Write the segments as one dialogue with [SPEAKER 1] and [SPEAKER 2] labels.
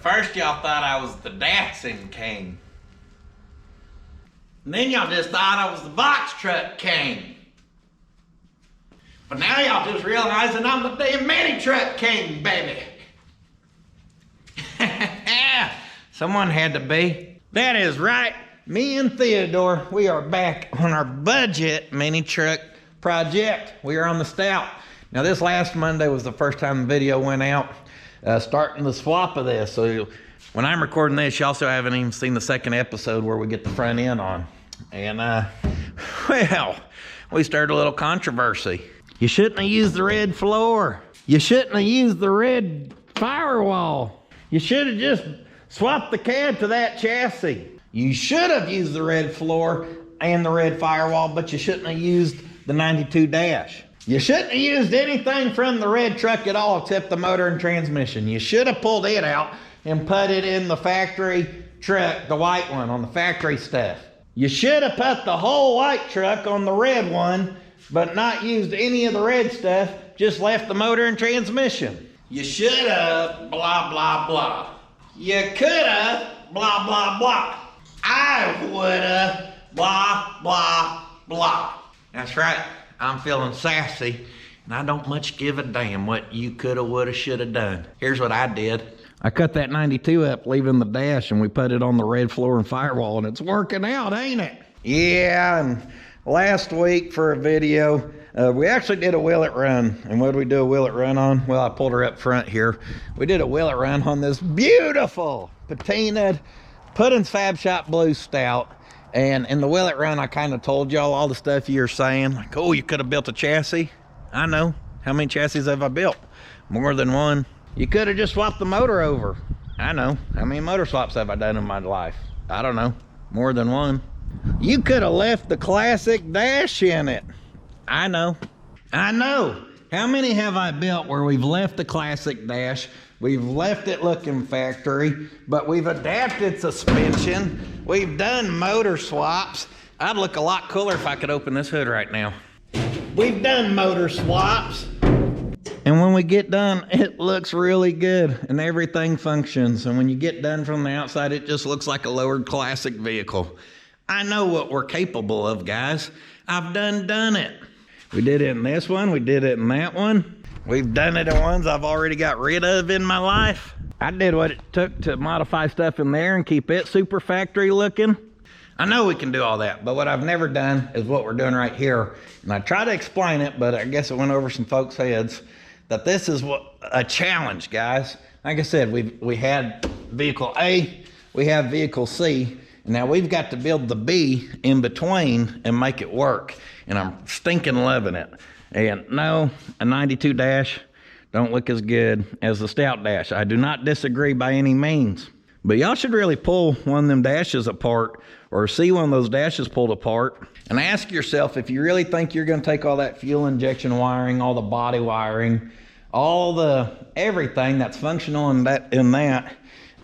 [SPEAKER 1] first y'all thought I was the dancing king. And then y'all just thought I was the box truck king. But now y'all just realizing I'm the damn mini truck king, baby. Someone had to be. That is right. Me and Theodore, we are back on our budget mini truck project. We are on the Stout. Now this last Monday was the first time the video went out, starting the swap of this. So when I'm recording this, you also haven't even seen the second episode where we get the front end on. And well, we started a little controversy. You shouldn't have used the red floor. You shouldn't have used the red firewall. You should have just swapped the cab to that chassis. You should have used the red floor and the red firewall, but you shouldn't have used the 92 dash. You shouldn't have used anything from the red truck at all except the motor and transmission. You should have pulled it out and put it in the factory truck, the white one, on the factory stuff. You should have put the whole white truck on the red one, but not used any of the red stuff, just left the motor and transmission. You should have, blah, blah, blah. You could have, blah, blah, blah. I would have, blah, blah, blah. That's right, I'm feeling sassy, and I don't much give a damn what you coulda, woulda, shoulda done. Here's what I did. I cut that 92 up, leaving the dash, and we put it on the red floor and firewall, and it's working out, ain't it? Yeah, and last week for a video, we actually did a wheel it run. And what did we do a wheel it run on? Well, I pulled her up front here. We did a wheel it run on this beautiful patinaed puddins.fab.shop blue Stout. And in the wheel it run, I kind of told y'all all the stuff you're saying. Like, oh, you could have built a chassis. I know. How many chassis have I built? More than one. You could have just swapped the motor over. I know. How many motor swaps have I done in my life? I don't know. More than one. You could have left the classic dash in it. I know. I know. How many have I built where we've left the classic dash, we've left it looking factory, but we've adapted suspension, we've done motor swaps. I'd look a lot cooler if I could open this hood right now. We've done motor swaps. And when we get done, it looks really good and everything functions. And when you get done from the outside, it just looks like a lowered classic vehicle. I know what we're capable of, guys. I've done it. We did it in this one. We did it in that one. We've done it in ones I've already got rid of in my life. I did what it took to modify stuff in there and keep it super factory looking. I know we can do all that, but what I've never done is what we're doing right here. And I try to explain it, but I guess it went over some folks' heads that this is what a challenge, guys. Like I said, we had vehicle A, we have vehicle C, and now we've got to build the B in between and make it work. And I'm stinking loving it. And no, a 92 dash don't look as good as the Stout dash. I do not disagree by any means. But y'all should really pull one of them dashes apart or see one of those dashes pulled apart and ask yourself if you really think you're gonna take all that fuel injection wiring, all the body wiring, all the everything that's functional in that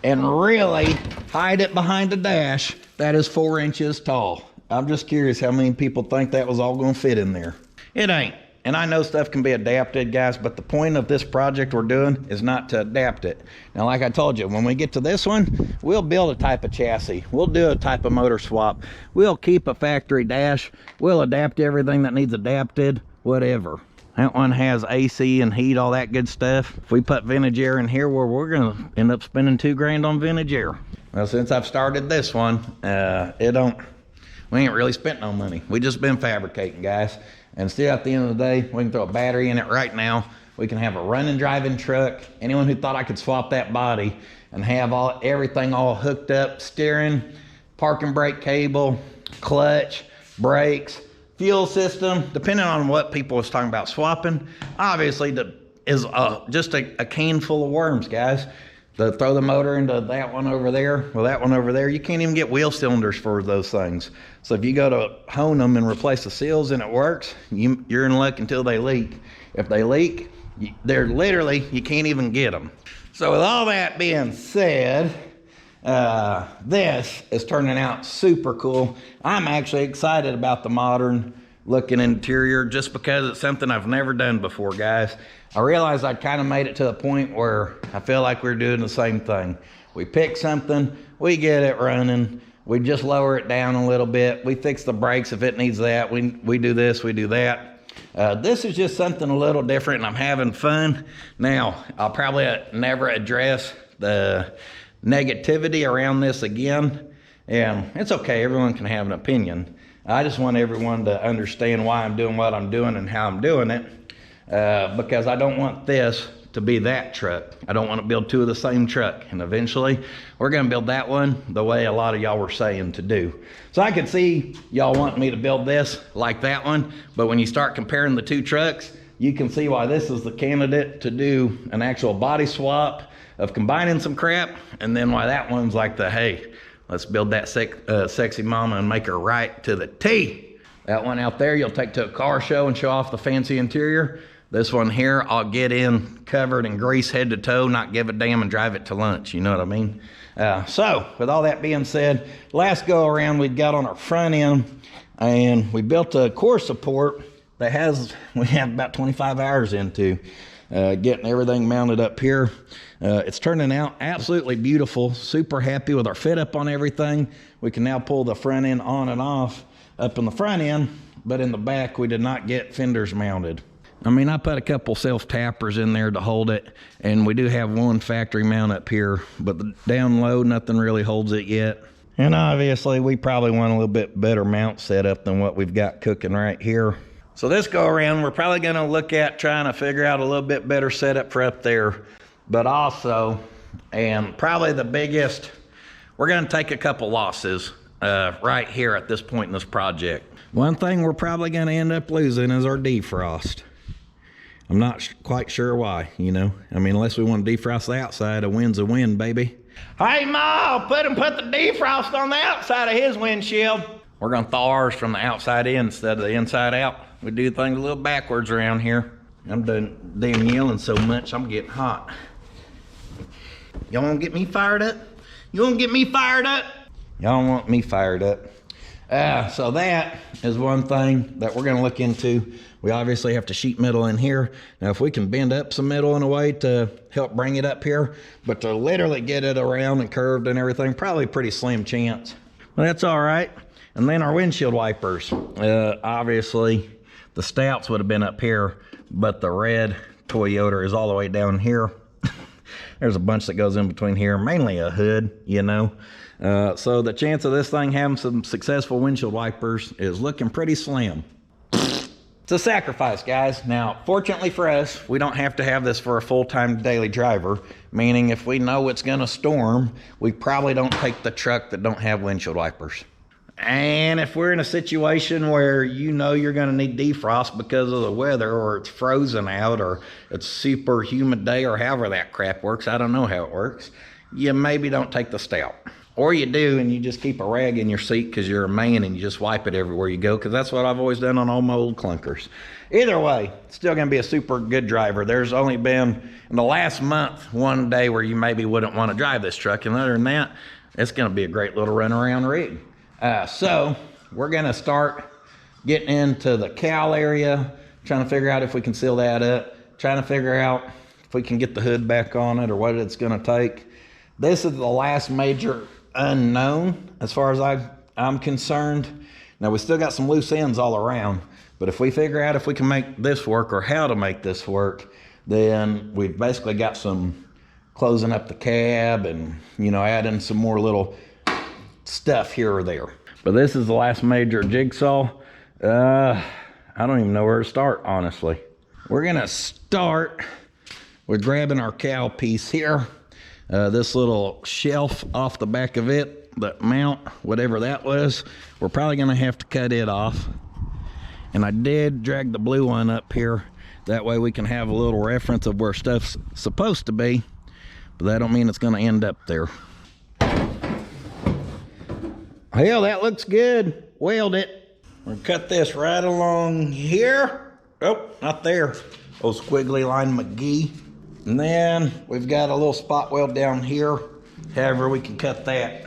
[SPEAKER 1] and really hide it behind a dash that is 4 inches tall. I'm just curious how many people think that was all gonna fit in there. It ain't. And I know stuff can be adapted, guys, but the point of this project we're doing is not to adapt it. Now, like I told you, when we get to this one, we'll build a type of chassis. We'll do a type of motor swap. We'll keep a factory dash. We'll adapt everything that needs adapted, whatever. That one has AC and heat, all that good stuff. If we put vintage air in here, well, we're gonna end up spending $2 grand on vintage air. Well, since I've started this one, we ain't really spent no money. We just been fabricating, guys. And still at the end of the day, we can throw a battery in it right now. We can have a running driving truck. Anyone who thought I could swap that body and have everything all hooked up, steering, parking brake cable, clutch, brakes, fuel system, depending on what people was talking about swapping, obviously is just a can full of worms, guys. To throw the motor into that one over there, well, that one over there, you can't even get wheel cylinders for those things. So if you go to hone them and replace the seals and it works, you're in luck until they leak. If they leak, they're literally, you can't even get them. So with all that being said, this is turning out super cool. I'm actually excited about the modern looking interior just because it's something I've never done before, guys. I realized I kind of made it to the point where I feel like we're doing the same thing. We pick something, we get it running, we just lower it down a little bit, we fix the brakes if it needs that, we do this, we do that. This is just something a little different and I'm having fun. Now, I'll probably never address the negativity around this again, and it's okay, everyone can have an opinion. I just want everyone to understand why I'm doing what I'm doing and how I'm doing it, because I don't want this to be that truck. I don't want to build two of the same truck, and eventually we're going to build that one the way a lot of y'all were saying to do. So I could see y'all want me to build this like that one, but when you start comparing the two trucks, you can see why this is the candidate to do an actual body swap of combining some crap, and then why that one's like the, hey, let's build that sexy mama and make her right to the T. That one out there you'll take to a car show and show off the fancy interior. This one here, I'll get in covered in grease head to toe, not give a damn, and drive it to lunch, you know what I mean? So, with all that being said, last go around we got on our front end, and we built a core support that we have about 25 hours into getting everything mounted up here. It's turning out absolutely beautiful, super happy with our fit up on everything. We can now pull the front end on and off up in the front end, but in the back we did not get fenders mounted. I mean, I put a couple self-tappers in there to hold it, and we do have one factory mount up here, but down low, nothing really holds it yet. And obviously, we probably want a little bit better mount setup than what we've got cooking right here. So this go around, we're probably gonna look at trying to figure out a little bit better setup for up there, but also, and probably the biggest, we're gonna take a couple losses right here at this point in this project. One thing we're probably gonna end up losing is our defrost. I'm not quite sure why, you know. I mean, unless we want to defrost the outside, a win's a win, baby. Hey, Ma, put the defrost on the outside of his windshield. We're gonna thaw ours from the outside in instead of the inside out. We do things a little backwards around here. I'm done damn yelling so much, I'm getting hot. Y'all wanna get me fired up? You wanna get me fired up? Y'all don't want me fired up. So that is one thing that we're gonna look into. We obviously have to sheet metal in here. Now, if we can bend up some metal in a way to help bring it up here, but to literally get it around and curved and everything, probably a pretty slim chance. But that's all right. And then our windshield wipers. Obviously, the Stouts would have been up here, but the red Toyota is all the way down here. There's a bunch that goes in between here, mainly a hood, you know. So the chance of this thing having some successful windshield wipers is looking pretty slim. It's a sacrifice, guys. Now, fortunately for us, we don't have to have this for a full-time daily driver, meaning if we know it's gonna storm, we probably don't take the truck that don't have windshield wipers. And if we're in a situation where you know you're gonna need defrost because of the weather, or it's frozen out, or it's super humid day, or however that crap works, I don't know how it works, you maybe don't take the Stout. Or you do, and you just keep a rag in your seat because you're a man and you just wipe it everywhere you go, because that's what I've always done on all my old clunkers. Either way, it's still gonna be a super good driver. There's only been, in the last month, one day where you maybe wouldn't want to drive this truck, and other than that, it's gonna be a great little runaround rig. So, we're gonna start getting into the cowl area, trying to figure out if we can seal that up, trying to figure out if we can get the hood back on it or what it's gonna take. This is the last major unknown as far as I'm concerned. Now, we still got some loose ends all around, but if we figure out if we can make this work or how to make this work, then we've basically got some closing up the cab and, you know, adding some more little stuff here or there. But this is the last major jigsaw. I don't even know where to start, honestly. We're gonna start with grabbing our cowl piece here. This little shelf off the back of it, that mount, whatever that was, we're probably gonna have to cut it off. And I did drag the blue one up here. That way we can have a little reference of where stuff's supposed to be, but that don't mean it's gonna end up there. Hell, that looks good. Weld it. We're gonna cut this right along here. Oh, not there. Oh, squiggly line McGee. And then we've got a little spot weld down here. However, we can cut that.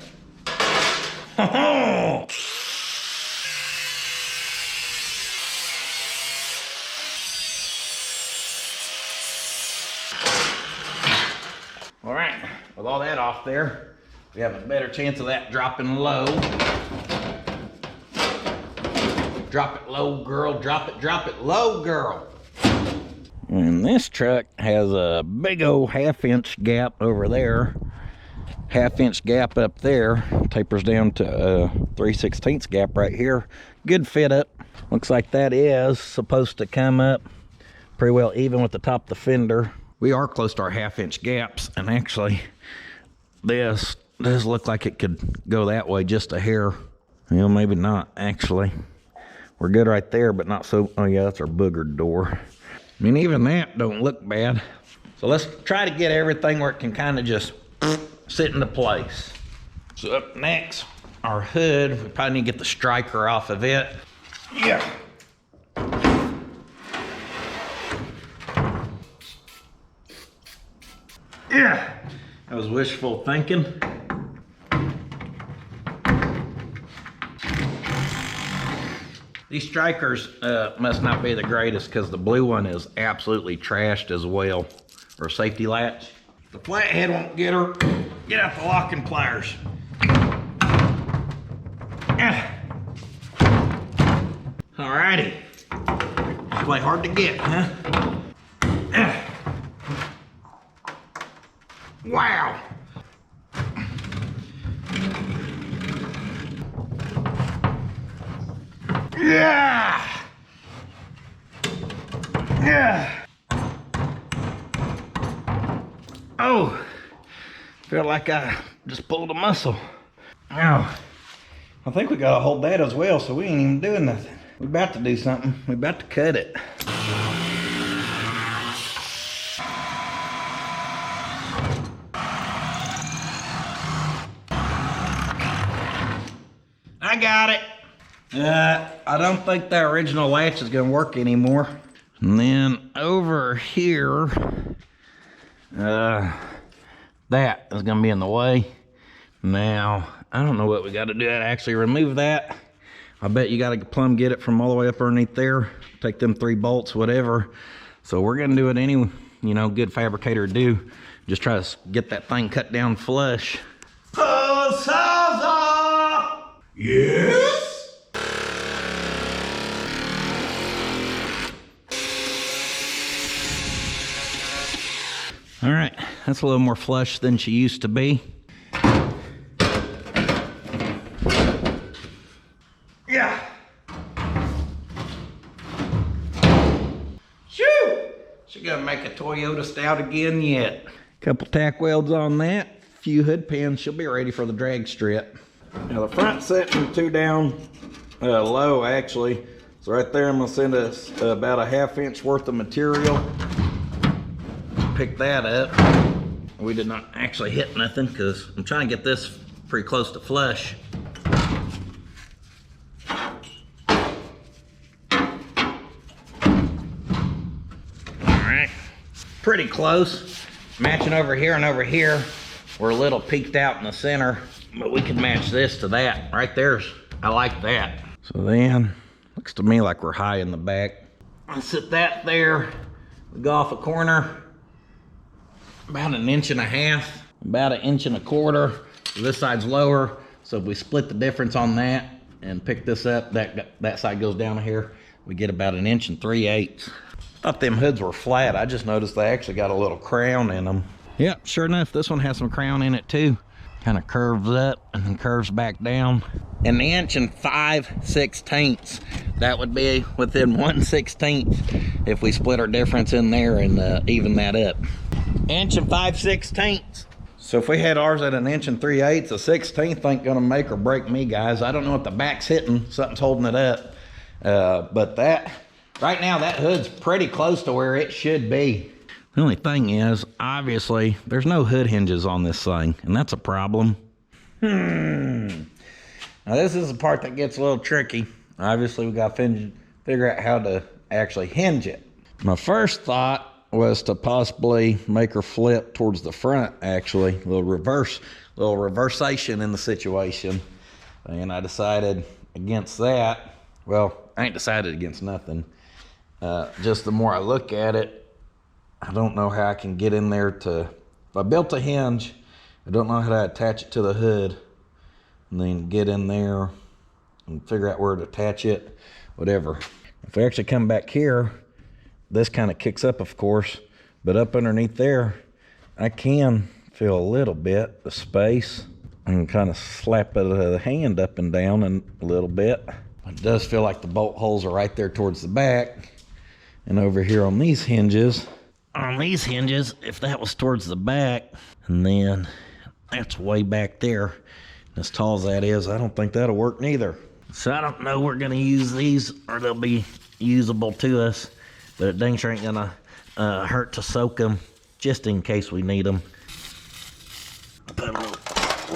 [SPEAKER 1] All right, with all that off there, we have a better chance of that dropping low. Drop it low, girl, drop it low, girl. And this truck has a big old 1/2-inch gap over there. 1/2-inch gap up there, tapers down to 3/16 gap right here. Good fit up. Looks like that is supposed to come up pretty well even with the top of the fender. We are close to our 1/2-inch gaps, and actually this does look like it could go that way just a hair. You know, maybe not actually. We're good right there, but not so. Oh yeah, that's our boogered door. I mean, even that don't look bad. So let's try to get everything where it can kind of just sit into place. So up next, our hood. We probably need to get the striker off of it. Yeah. Yeah. That was wishful thinking. These strikers must not be the greatest because the blue one is absolutely trashed as well. Or safety latch. The flathead won't get her. Get out the locking pliers. Alrighty. Play hard to get, huh? Wow. Yeah. Yeah. Oh, feel like I just pulled a muscle. Ow. I think we gotta hold that as well, so we ain't even doing nothing. We're about to do something. We're about to cut it. I got it. I don't think that original latch is gonna work anymore. And then over here, that is gonna be in the way. Now, I don't know what we gotta do to actually remove that. I bet you gotta plumb get it from all the way up underneath there. Take them 3 bolts, whatever. So we're gonna do it any, good fabricator do. Just try to get that thing cut down flush. Oh, Salsa! Yes? All right, that's a little more flush than she used to be. Yeah. Shoo! She gonna make a Toyota Stout again yet. Couple tack welds on that, few hood pins, she'll be ready for the drag strip. Now the front's setting 2 down low actually. So right there I'm gonna send us about a 1/2 inch worth of material. Pick that up. We did not actually hit nothing because I'm trying to get this pretty close to flush. Alright, pretty close. Matching over here and over here. We're a little peaked out in the center, but we can match this to that. Right there's, I like that. So then, looks to me like we're high in the back. I'll sit that there. We go off a corner. About 1.5 inches, about 1.25 inches. This side's lower, so if we split the difference on that and pick this up, that side goes down here, we get about 1 3/8 inches. Thought them hoods were flat. I just noticed they actually got a little crown in them. Yep, sure enough, this one has some crown in it too. Kind of curves up and then curves back down. 1 5/16 inches. That would be within 1/16 if we split our difference in there and even that up. 1 5/16 inches. So if we had ours at 1 3/8 inches, a 16th ain't gonna make or break me, guys. I don't know what the back's hitting, something's holding it up. But that, right now, that hood's pretty close to where it should be. The only thing is, obviously, there's no hood hinges on this thing, and that's a problem. Now this is the part that gets a little tricky. Obviously, we gotta figure out how to actually hinge it. My first thought was to possibly make her flip towards the front, actually. A little reversation in the situation. And I decided against that. Well, I ain't decided against nothing. Just the more I look at it, I don't know how I can get in there to I built a hinge. I don't know how to attach it to the hood, and then get in there and figure out where to attach it, whatever. If we actually come back here, this kind of kicks up, of course, but up underneath there, I can feel a little bit the space and kind of slap the hand up and down and a little bit. It does feel like the bolt holes are right there towards the back. And over here on these hinges, if that was towards the back, and then that's way back there, as tall as that is, I don't think that'll work neither. So I don't know we're gonna use these or they'll be usable to us, but it dang sure ain't gonna hurt to soak them just in case we need them. Put a little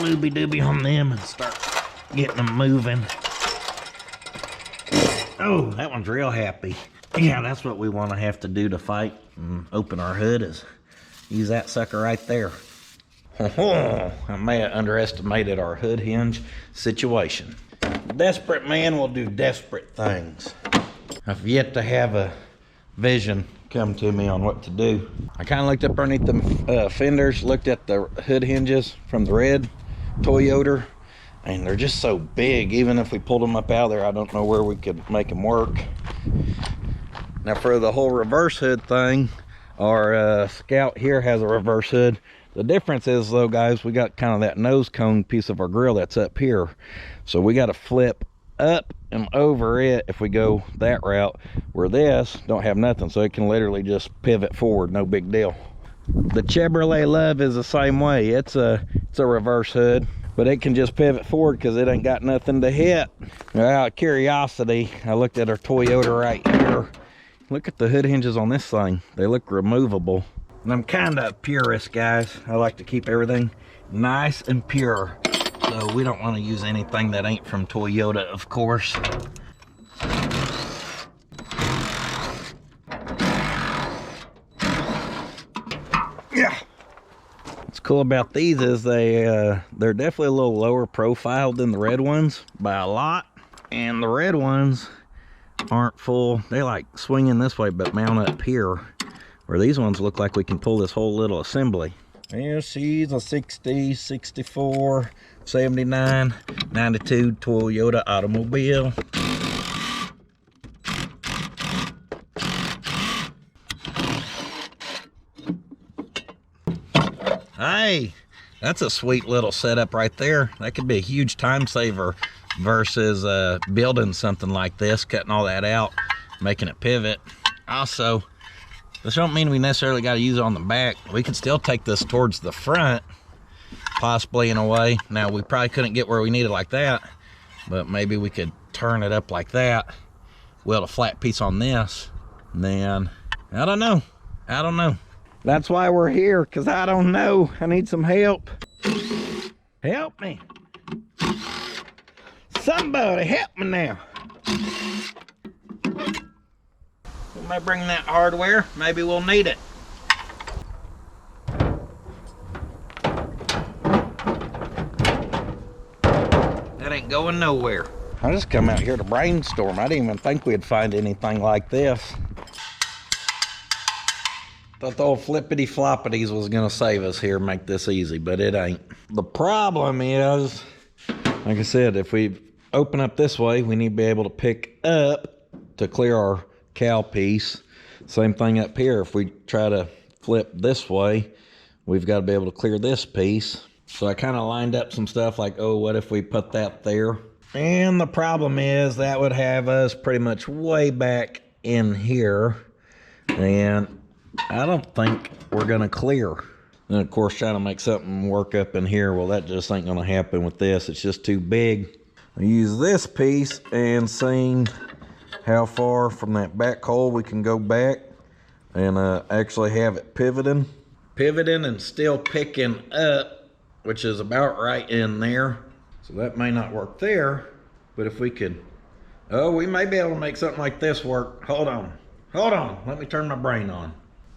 [SPEAKER 1] looby dooby on them and start getting them moving. Oh, that one's real happy. Yeah, that's what we want to have to do to fight and open our hood, is use that sucker right there. I may have underestimated our hood hinge situation. Desperate man will do desperate things. I've yet to have a vision come to me on what to do. I kind of looked up underneath the fenders, looked at the hood hinges from the red Toyota, and they're just so big. Even if we pulled them up out of there, I don't know where we could make them work. Now for the whole reverse hood thing, our Scout here has a reverse hood. The difference is though, guys, we got kind of that nose cone piece of our grill that's up here. So we got to flip up and over it if we go that route, where this don't have nothing. So it can literally just pivot forward, no big deal. The Chevrolet Love is the same way. It's a reverse hood, but it can just pivot forward because it ain't got nothing to hit. Now, out of curiosity, I looked at our Toyota right here. Look at the hood hinges on this thing. They look removable. And I'm kind of a purist, guys. I like to keep everything nice and pure. So we don't want to use anything that ain't from Toyota, of course. Yeah. What's cool about these is they're definitely a little lower profile than the red ones by a lot. And the red ones aren't full. They like swinging this way but mount up here, where these ones look like we can pull this whole little assembly. Yeah, she's a 60, 64, 79, 92 Toyota automobile. Hey, that's a sweet little setup right there. That could be a huge time saver versus building something like this, cutting all that out, making it pivot. Also, this don't mean we necessarily got to use it on the back. We can still take this towards the front, possibly in a way. Now, we probably couldn't get where we needed like that, but maybe we could turn it up like that, weld a flat piece on this, and then, I don't know. That's why we're here, because I don't know. I need some help. Help me. Somebody help me now. We may bring that hardware. Maybe we'll need it. That ain't going nowhere. I just come out here to brainstorm. I didn't even think we'd find anything like this. Thought the old flippity floppities was gonna save us here, make this easy, but it ain't. The problem is, like I said, if we open up this way, we need to be able to pick up to clear our cowl piece. Same thing up here. If we try to flip this way, we've got to be able to clear this piece. So I kind of lined up some stuff like, oh, what if we put that there? And the problem is that would have us pretty much way back in here. And I don't think we're gonna clear. And of course, trying to make something work up in here, well, that just ain't gonna happen with this. It's just too big. I use this piece and seeing how far from that back hole we can go back and actually have it pivoting and still picking up, which is about right in there. So that may not work there, but if we could, oh, we may be able to make something like this work. Hold on, let me turn my brain on.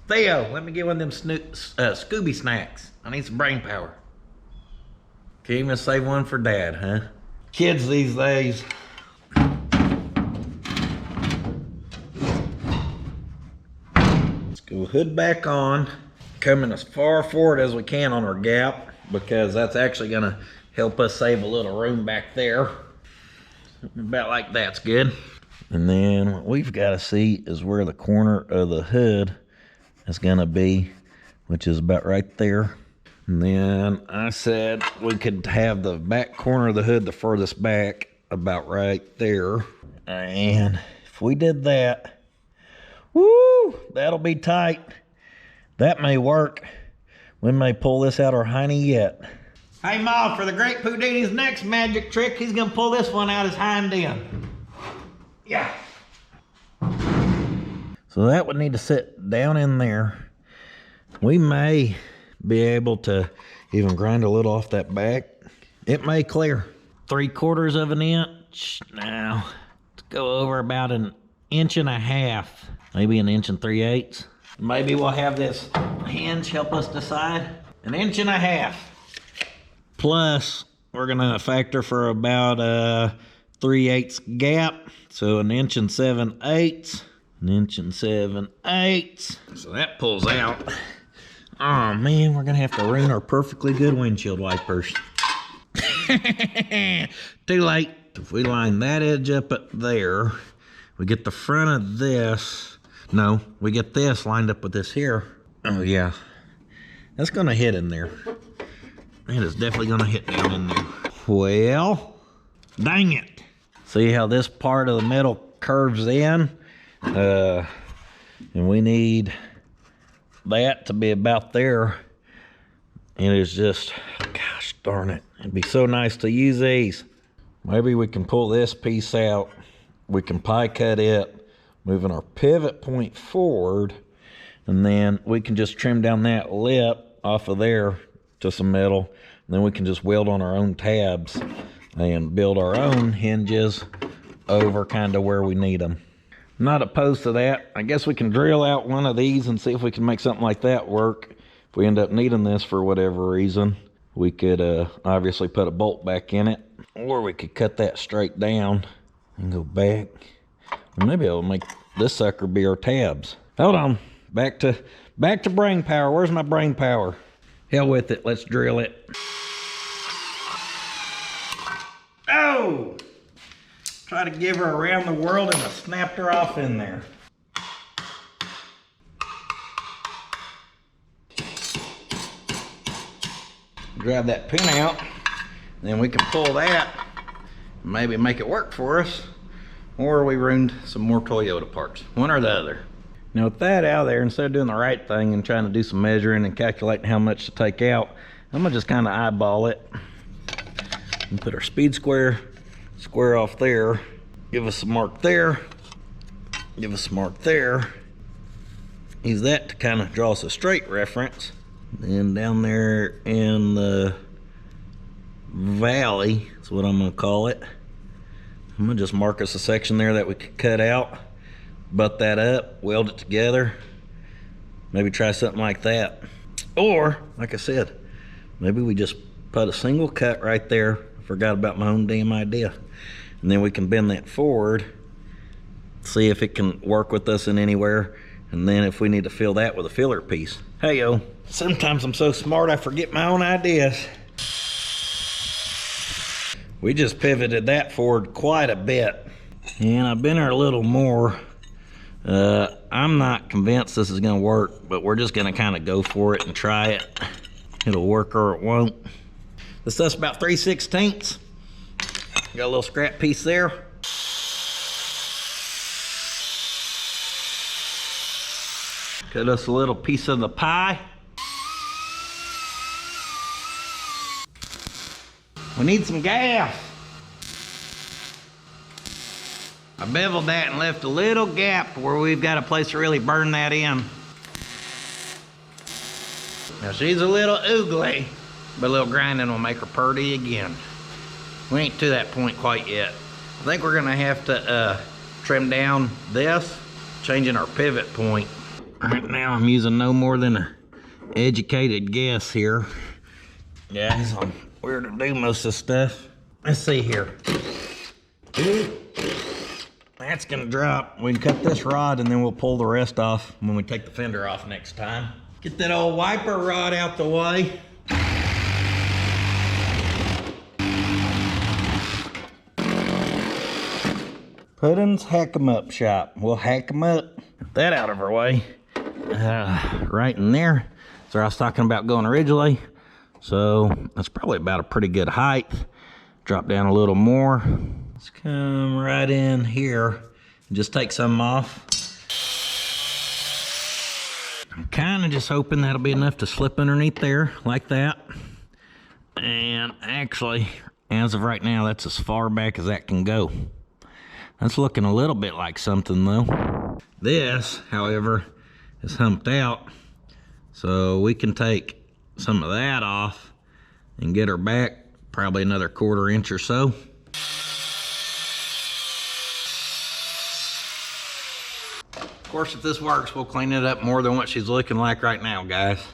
[SPEAKER 1] Theo, let me get one of them Scooby snacks. I need some brain power. Can't even save one for Dad, huh? Kids these days. Let's go hood back on. coming as far forward as we can on our gap, because that's actually gonna help us save a little room back there. About like that's good. And then what we've got to see is where the corner of the hood is gonna be, which is about right there. And then I said we could have the back corner of the hood the furthest back, about right there. And if we did that, woo, that'll be tight. That may work. We may pull this out our hiney yet. Hey Ma, for the great Houdini's next magic trick, he's gonna pull this one out his hind end. Yeah. So that would need to sit down in there. We may be able to even grind a little off that back. It may clear. 3/4 of an inch. Now, let's go over about 1.5 inches. Maybe 1 3/8 inches. Maybe we'll have this hinge help us decide. 1.5 inches. Plus, we're gonna factor for about 3/8 gap. So 1 7/8 inches. 1 7/8 inches. So that pulls out. Oh man, we're gonna have to ruin our perfectly good windshield wipers. Too late. If we line that edge up at there, we get the front of this. No, we get this lined up with this here. Oh yeah, that's gonna hit in there. It is definitely gonna hit down in there. Well, dang it. See how this part of the metal curves in? And we need that to be about there. And it's just, gosh darn it. It'd be so nice to use these. Maybe we can pull this piece out. We can pie cut it, moving our pivot point forward. And then we can just trim down that lip off of there to some metal. And then we can just weld on our own tabs and build our own hinges over kind of where we need them. I'm not opposed to that. I guess we can drill out one of these and see if we can make something like that work. If we end up needing this for whatever reason, we could obviously put a bolt back in it, or we could cut that straight down and go back. And maybe I'll make this sucker be our tabs. Hold on, back to brain power. Where's my brain power? Hell with it, let's drill it. Oh! Try to give her around the world and I snapped her off in there. Grab that pin out, then we can pull that, maybe make it work for us, or we ruined some more Toyota parts, one or the other. Now with that out of there, instead of doing the right thing and trying to do some measuring and calculating how much to take out, I'm gonna just kind of eyeball it and put our speed square off there, give us a mark there, give us a mark there, use that to kind of draw us a straight reference. Then down there in the valley, that's what I'm gonna call it, I'm gonna just mark us a section there that we could cut out, butt that up, weld it together, maybe try something like that. Or, like I said, maybe we just put a single cut right there. I forgot about my own damn idea. And then we can bend that forward, see if it can work with us in anywhere, and then if we need to fill that with a filler piece. Hey yo, sometimes I'm so smart I forget my own ideas. We just pivoted that forward quite a bit. And I've been there a little more. I'm not convinced this is gonna work, but we're just gonna kind of go for it and try it. It'll work or it won't. This stuff's about 3/16. Got a little scrap piece there. Cut us a little piece of the pie. We need some gas. I beveled that and left a little gap where we've got a place to really burn that in. Now she's a little oogly, but a little grinding will make her purty again. We ain't to that point quite yet. I think we're gonna have to trim down this, changing our pivot point. Right now I'm using no more than an educated guess here, guys, on where to do most of the stuff. Let's see here. That's gonna drop. We can cut this rod and then we'll pull the rest off when we take the fender off next time. Get that old wiper rod out the way. Puddins.fab.shop. We'll hack them up. Get that out of our way. Right in there. So I was talking about going originally. So that's probably about a pretty good height. Drop down a little more. Let's come right in here and just take some off. I'm kind of just hoping that'll be enough to slip underneath there like that. And actually, as of right now, that's as far back as that can go. That's looking a little bit like something though. This, however, is humped out. So we can take some of that off and get her back probably another 1/4 inch or so. Of course, if this works, we'll clean it up more than what she's looking like right now, guys.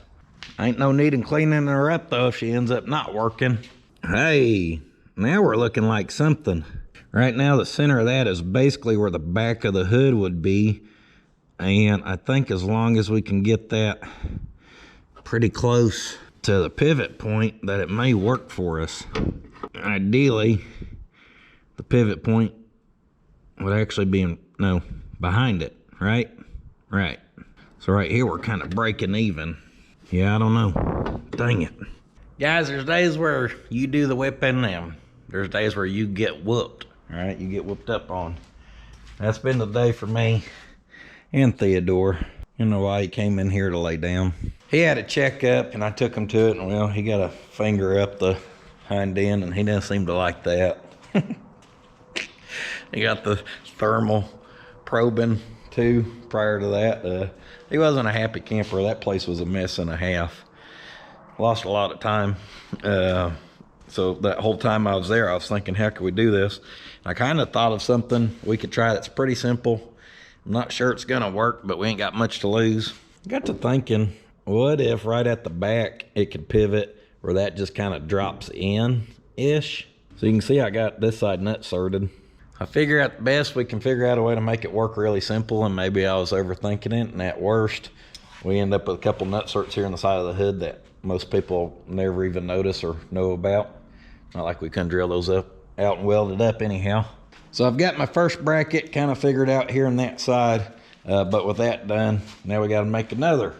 [SPEAKER 1] Ain't no need in cleaning her up though if she ends up not working. Hey, now we're looking like something. Right now, the center of that is basically where the back of the hood would be. And I think as long as we can get that pretty close to the pivot point, that it may work for us. Ideally, the pivot point would actually be behind it, right? Right. So right here, we're kind of breaking even. Yeah, I don't know. Dang it. Guys, there's days where you do the whipping and there's days where you get whooped. All right, you get whooped up on. That's been the day for me and Theodore. You know why he came in here to lay down. He had a checkup and I took him to it, and well, he got a finger up the hind end and he doesn't seem to like that. He got the thermal probing too prior to that. He wasn't a happy camper. That place was a mess and a half. Lost a lot of time. So that whole time I was there, I was thinking, how could we do this? I kind of thought of something we could try that's pretty simple. I'm not sure it's gonna work, but we ain't got much to lose. Got to thinking, what if right at the back it could pivot where that just kind of drops in-ish? So you can see I got this side nut sorted. I figure at best we can figure out a way to make it work really simple, and maybe I was overthinking it, and at worst, we end up with a couple nut certs here on the side of the hood that most people never even notice or know about. Not like we couldn't drill those out and weld it up anyhow. So I've got my first bracket kind of figured out here on that side, but with that done, now we got to make another.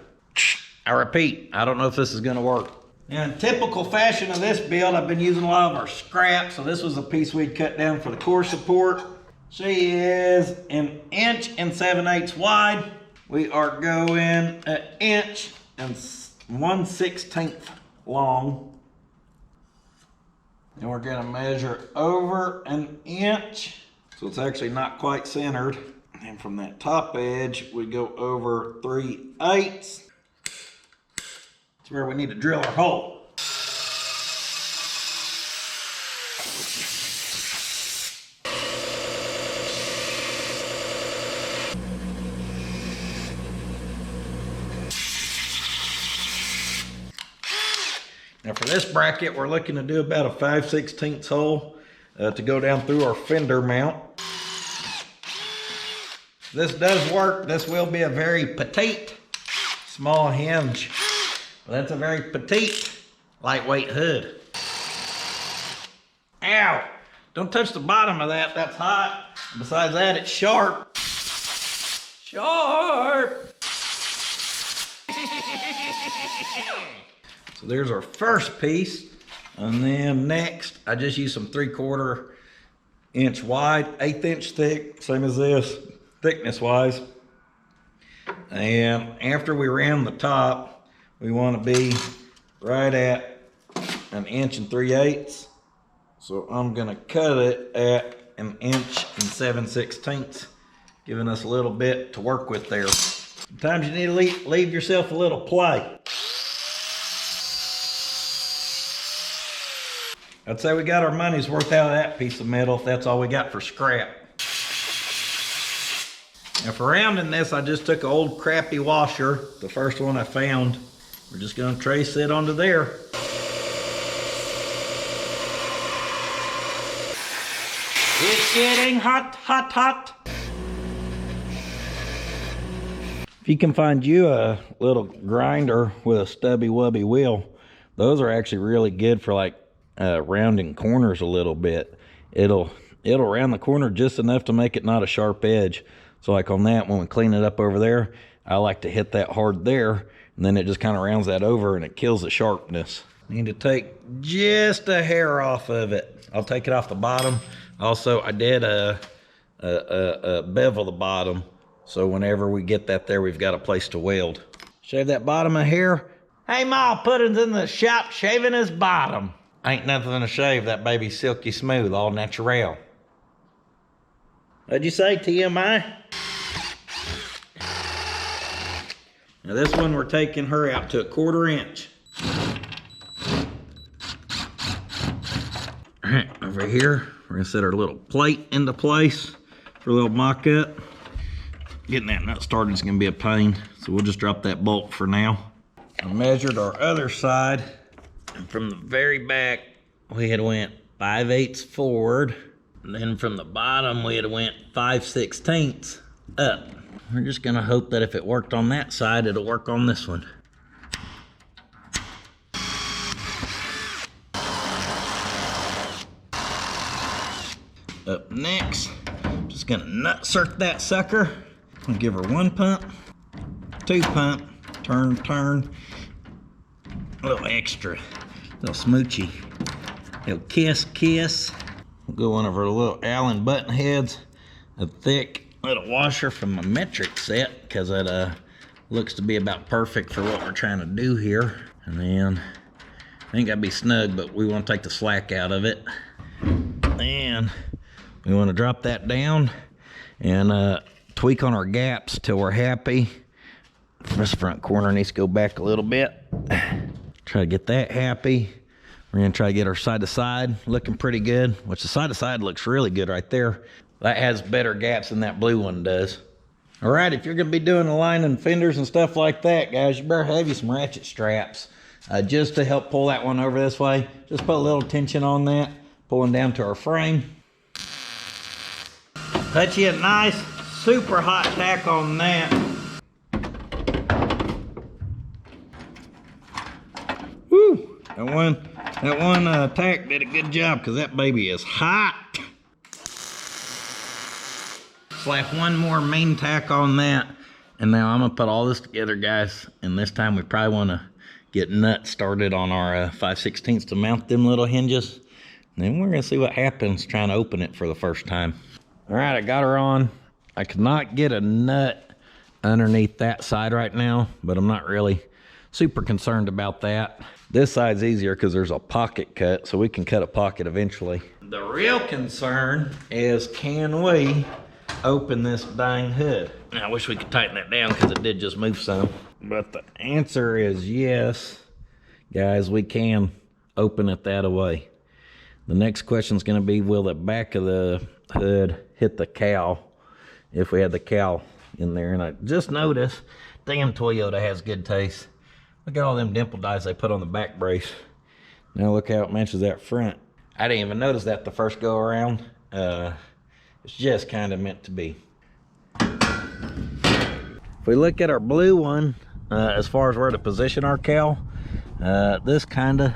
[SPEAKER 1] I repeat, I don't know if this is going to work. Now, in typical fashion of this build, I've been using a lot of our scrap. So this was a piece we'd cut down for the core support. She is 1 7/8 inches wide. We are going 1 1/16 inches long. And we're going to measure over 1 inch. So it's actually not quite centered. And from that top edge, we go over 3/8. That's where we need to drill our hole. Now for this bracket, we're looking to do about a 5/16 hole to go down through our fender mount. If this does work, this will be a very petite, small hinge. Well, that's a very petite, lightweight hood. Ow! Don't touch the bottom of that, that's hot. Besides that, it's sharp. Sharp! So there's our first piece. And then next, I just used some 3/4 inch wide, 1/8 inch thick, same as this, thickness wise. And after we round the top, we want to be right at 1 3/8 inches. So I'm going to cut it at 1 7/16 inches, giving us a little bit to work with there. Sometimes you need to leave yourself a little play. I'd say we got our money's worth out of that piece of metal if that's all we got for scrap. Now for rounding this, I just took an old crappy washer, the first one I found. We're just gonna trace it onto there. It's getting hot, hot, hot. If you can find you a little grinder with a stubby wubby wheel, those are actually really good for like rounding corners a little bit. It'll round the corner just enough to make it not a sharp edge. So like on that, when we clean it up over there, I like to hit that hard there, and then it just kind of rounds that over and it kills the sharpness. Need to take just a hair off of it. I'll take it off the bottom. Also, I did bevel the bottom, so whenever we get that there, we've got a place to weld. Shave that bottom of hair. Hey Ma, Puddin's in the shop shaving his bottom. Ain't nothing to shave, that baby's silky smooth, all natural. What'd you say, TMI? Now this one, we're taking her out to 1/4 inch. All right, over here, we're gonna set our little plate into place for a little mock-up. Getting that nut started is gonna be a pain, so we'll just drop that bolt for now. I measured our other side, and from the very back, we had went 5/8 forward, and then from the bottom, we had went 5/16 up. We're just gonna hope that if it worked on that side, it'll work on this one. Up next, just gonna nut circ that sucker. I'll give her 1 pump, 2 pump, turn, a little extra, a little smoochy, a little kiss. We'll go one of our little Allen button heads, a thick little washer from my metric set, because it looks to be about perfect for what we're trying to do here. And then, ain't gotta be snug, but we want to take the slack out of it. And we want to drop that down and tweak on our gaps till we're happy. This front corner needs to go back a little bit. Try to get that happy. We're gonna try to get our side to side looking pretty good, which the side to side looks really good right there. That has better gaps than that blue one does. All right, if you're gonna be doing aligning fenders and stuff like that, guys, you better have you some ratchet straps just to help pull that one over this way. Just put a little tension on that, pulling down to our frame. Put you a nice, super hot tack on that. Woo! That one tack did a good job, because that baby is hot. Slap one more main tack on that, and now I'm gonna put all this together, guys, and this time we probably want to get nut started on our 5/16 to mount them little hinges, and then we're gonna see what happens trying to open it for the first time. All right, I got her on. I could not get a nut underneath that side right now, but I'm not really super concerned about that. This side's easier because there's a pocket cut, so we can cut a pocket eventually. The real concern is, can we open this dang hood? Now, I wish we could tighten that down because it did just move some. But the answer is yes, guys, we can open it that way. The next question is going to be, will the back of the hood hit the cowl if we had the cowl in there? And I just noticed, damn, Toyota has good taste. Look at all them dimple dies they put on the back brace. Now look how it matches that front. I didn't even notice that the first go around. It's just kind of meant to be. If we look at our blue one, as far as where to position our cowl, this kind of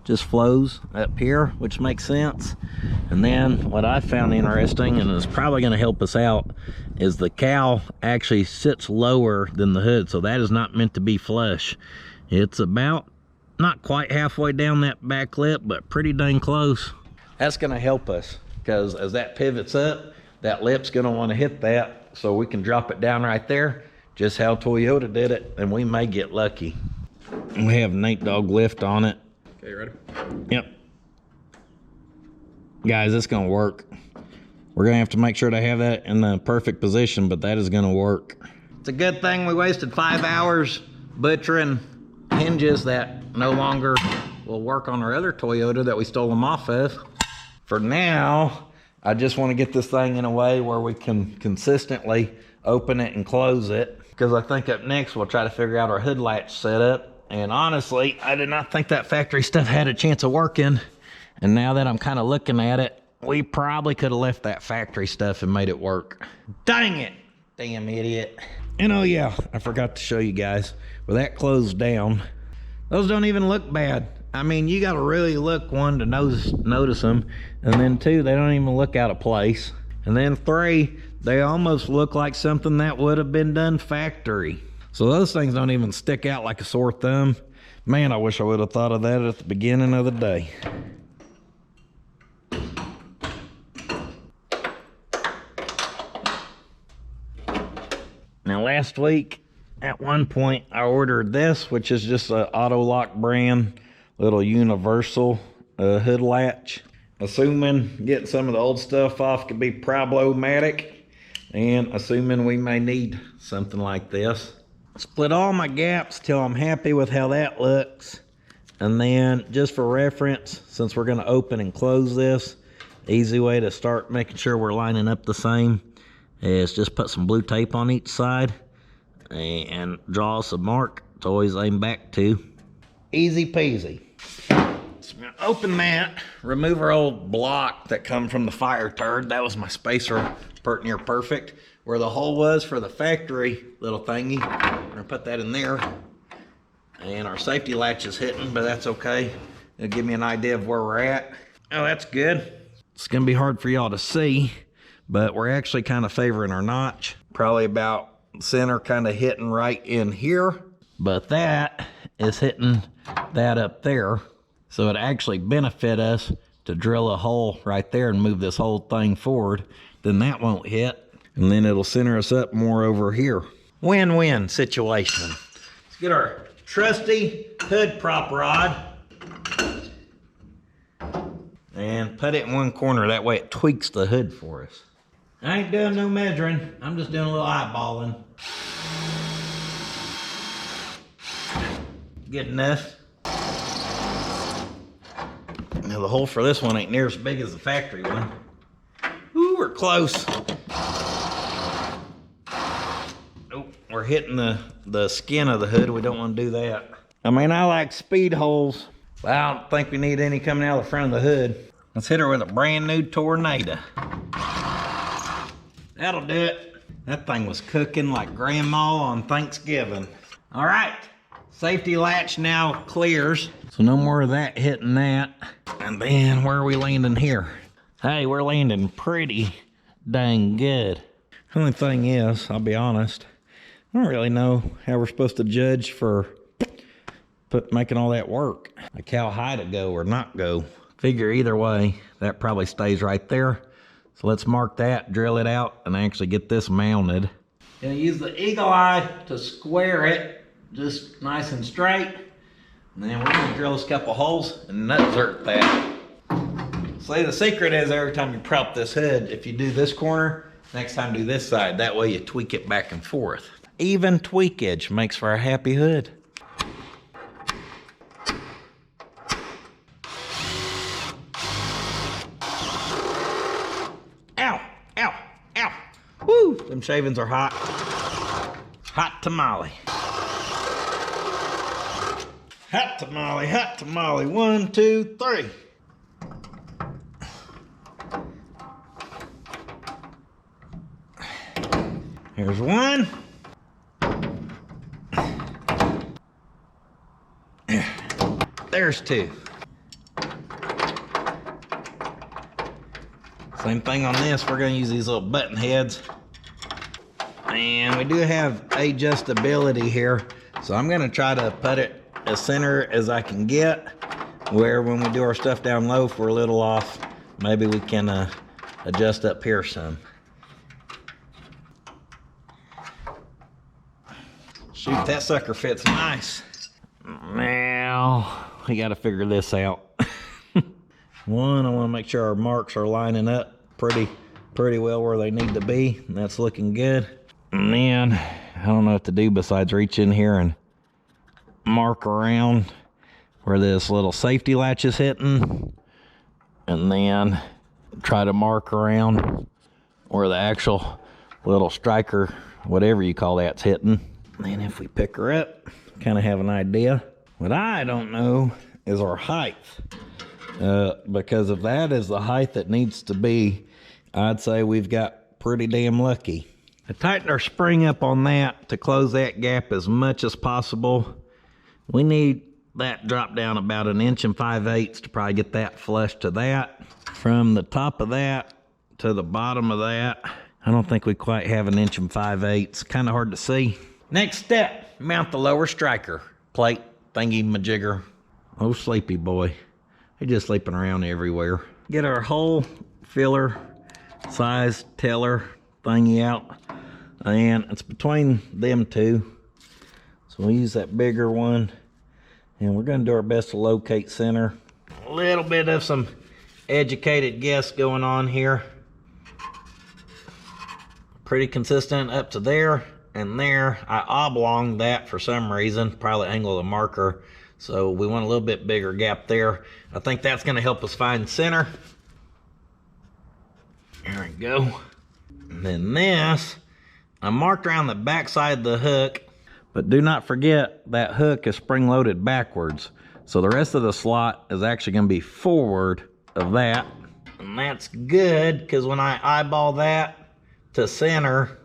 [SPEAKER 1] just flows up here, which makes sense. And then what I found interesting, and is probably going to help us out, is the cowl actually sits lower than the hood, so that is not meant to be flush. It's about not quite halfway down that back lip, but pretty dang close. That's going to help us, because as that pivots up, that lip's going to want to hit that, so we can drop it down right there, just how Toyota did it, and we may get lucky. We have Nate Dogg lift on it.
[SPEAKER 2] Okay, you ready?
[SPEAKER 1] Yep. Guys, it's gonna work. We're gonna have to make sure to have that in the perfect position, but that is gonna work. It's a good thing we wasted 5 hours butchering hinges that no longer will work on our other Toyota that we stole them off of. For now, I just want to get this thing in a way where we can consistently open it and close it, because I think up next we'll try to figure out our hood latch setup. And honestly, I did not think that factory stuff had a chance of working. And now that I'm kind of looking at it, we probably could have left that factory stuff and made it work. Dang it, damn idiot. And oh yeah, I forgot to show you guys, with that closed down, those don't even look bad. I mean, you gotta really look, one, to notice them, and then two, they don't even look out of place. And then three, they almost look like something that would have been done factory. So those things don't even stick out like a sore thumb. Man, I wish I would have thought of that at the beginning of the day. Now last week, at one point, I ordered this, which is just an auto lock brand, little universal hood latch. Assuming getting some of the old stuff off could be problematic, and assuming we may need something like this. Split all my gaps till I'm happy with how that looks. And then just for reference, since we're gonna open and close this, easy way to start making sure we're lining up the same is just put some blue tape on each side and draw us a mark to always aim back to. Easy peasy. So I'm gonna open that, remove our old block that come from the fire turd. That was my spacer, pert near perfect. Where the hole was for the factory little thingy, we're gonna put that in there. And our safety latch is hitting, but that's okay. It'll give me an idea of where we're at. Oh, that's good. It's gonna be hard for y'all to see, but we're actually kind of favoring our notch. Probably about center, kind of hitting right in here. But that is hitting that up there. So it actually benefit us to drill a hole right there and move this whole thing forward. Then that won't hit. And then it'll center us up more over here. Win-win situation. Let's get our trusty hood prop rod and put it in one corner. That way it tweaks the hood for us. I ain't doing no measuring. I'm just doing a little eyeballing. Good enough. Now the hole for this one ain't near as big as the factory one. Ooh, we're close. Oh, we're hitting the skin of the hood. We don't want to do that. I mean, I like speed holes, but I don't think we need any coming out of the front of the hood. Let's hit her with a brand new tornado. That'll do it. That thing was cooking like grandma on Thanksgiving. All right, safety latch now clears. So no more of that hitting that. And then where are we landing here? Hey, we're landing pretty dang good. The only thing is, I'll be honest, I don't really know how we're supposed to judge for making all that work. Like how high to go or not go. Figure either way, that probably stays right there. So let's mark that, drill it out, and actually get this mounted. Gonna use the eagle eye to square it, just nice and straight. And then we're gonna drill us a couple holes and nut-zert that. See, the secret is every time you prop this hood, if you do this corner, next time do this side. That way you tweak it back and forth. Even tweakage makes for a happy hood. Ow, ow, ow. Woo, them shavings are hot. Hot tamale. Hot tamale, hot tamale. 1, 2, 3. Here's one. There's two. Same thing on this. We're going to use these little button heads. And we do have adjustability here. So I'm going to try to put it as center as I can get, where when we do our stuff down low, if we're a little off, maybe we can adjust up here some. Shoot, that sucker fits nice. Now, we got to figure this out. One, I want to make sure our marks are lining up pretty well where they need to be, and that's looking good. And then, I don't know what to do besides reach in here and mark around where this little safety latch is hitting, and then try to mark around where the actual little striker, whatever you call that's hitting. And then if we pick her up, kind of have an idea. What I don't know is our height. Because if that is the height that needs to be, I'd say we've got pretty damn lucky. I tightened our spring up on that to close that gap as much as possible. We need that drop down about 1 5/8 inches to probably get that flush to that. From the top of that to the bottom of that, I don't think we quite have 1 5/8 inches. Kind of hard to see. Next step, mount the lower striker plate thingy majigger. Oh, sleepy boy. He's just sleeping around everywhere. Get our hole filler size teller thingy out. And it's between them two. So we'll use that bigger one. And we're going to do our best to locate center. A little bit of some educated guess going on here. Pretty consistent up to there and there. I oblonged that for some reason, probably angle of the marker. So we want a little bit bigger gap there. I think that's going to help us find center. There we go. And then this, I marked around the back side of the hook, but do not forget that hook is spring loaded backwards. So the rest of the slot is actually going to be forward of that. And that's good because when I eyeball that to center,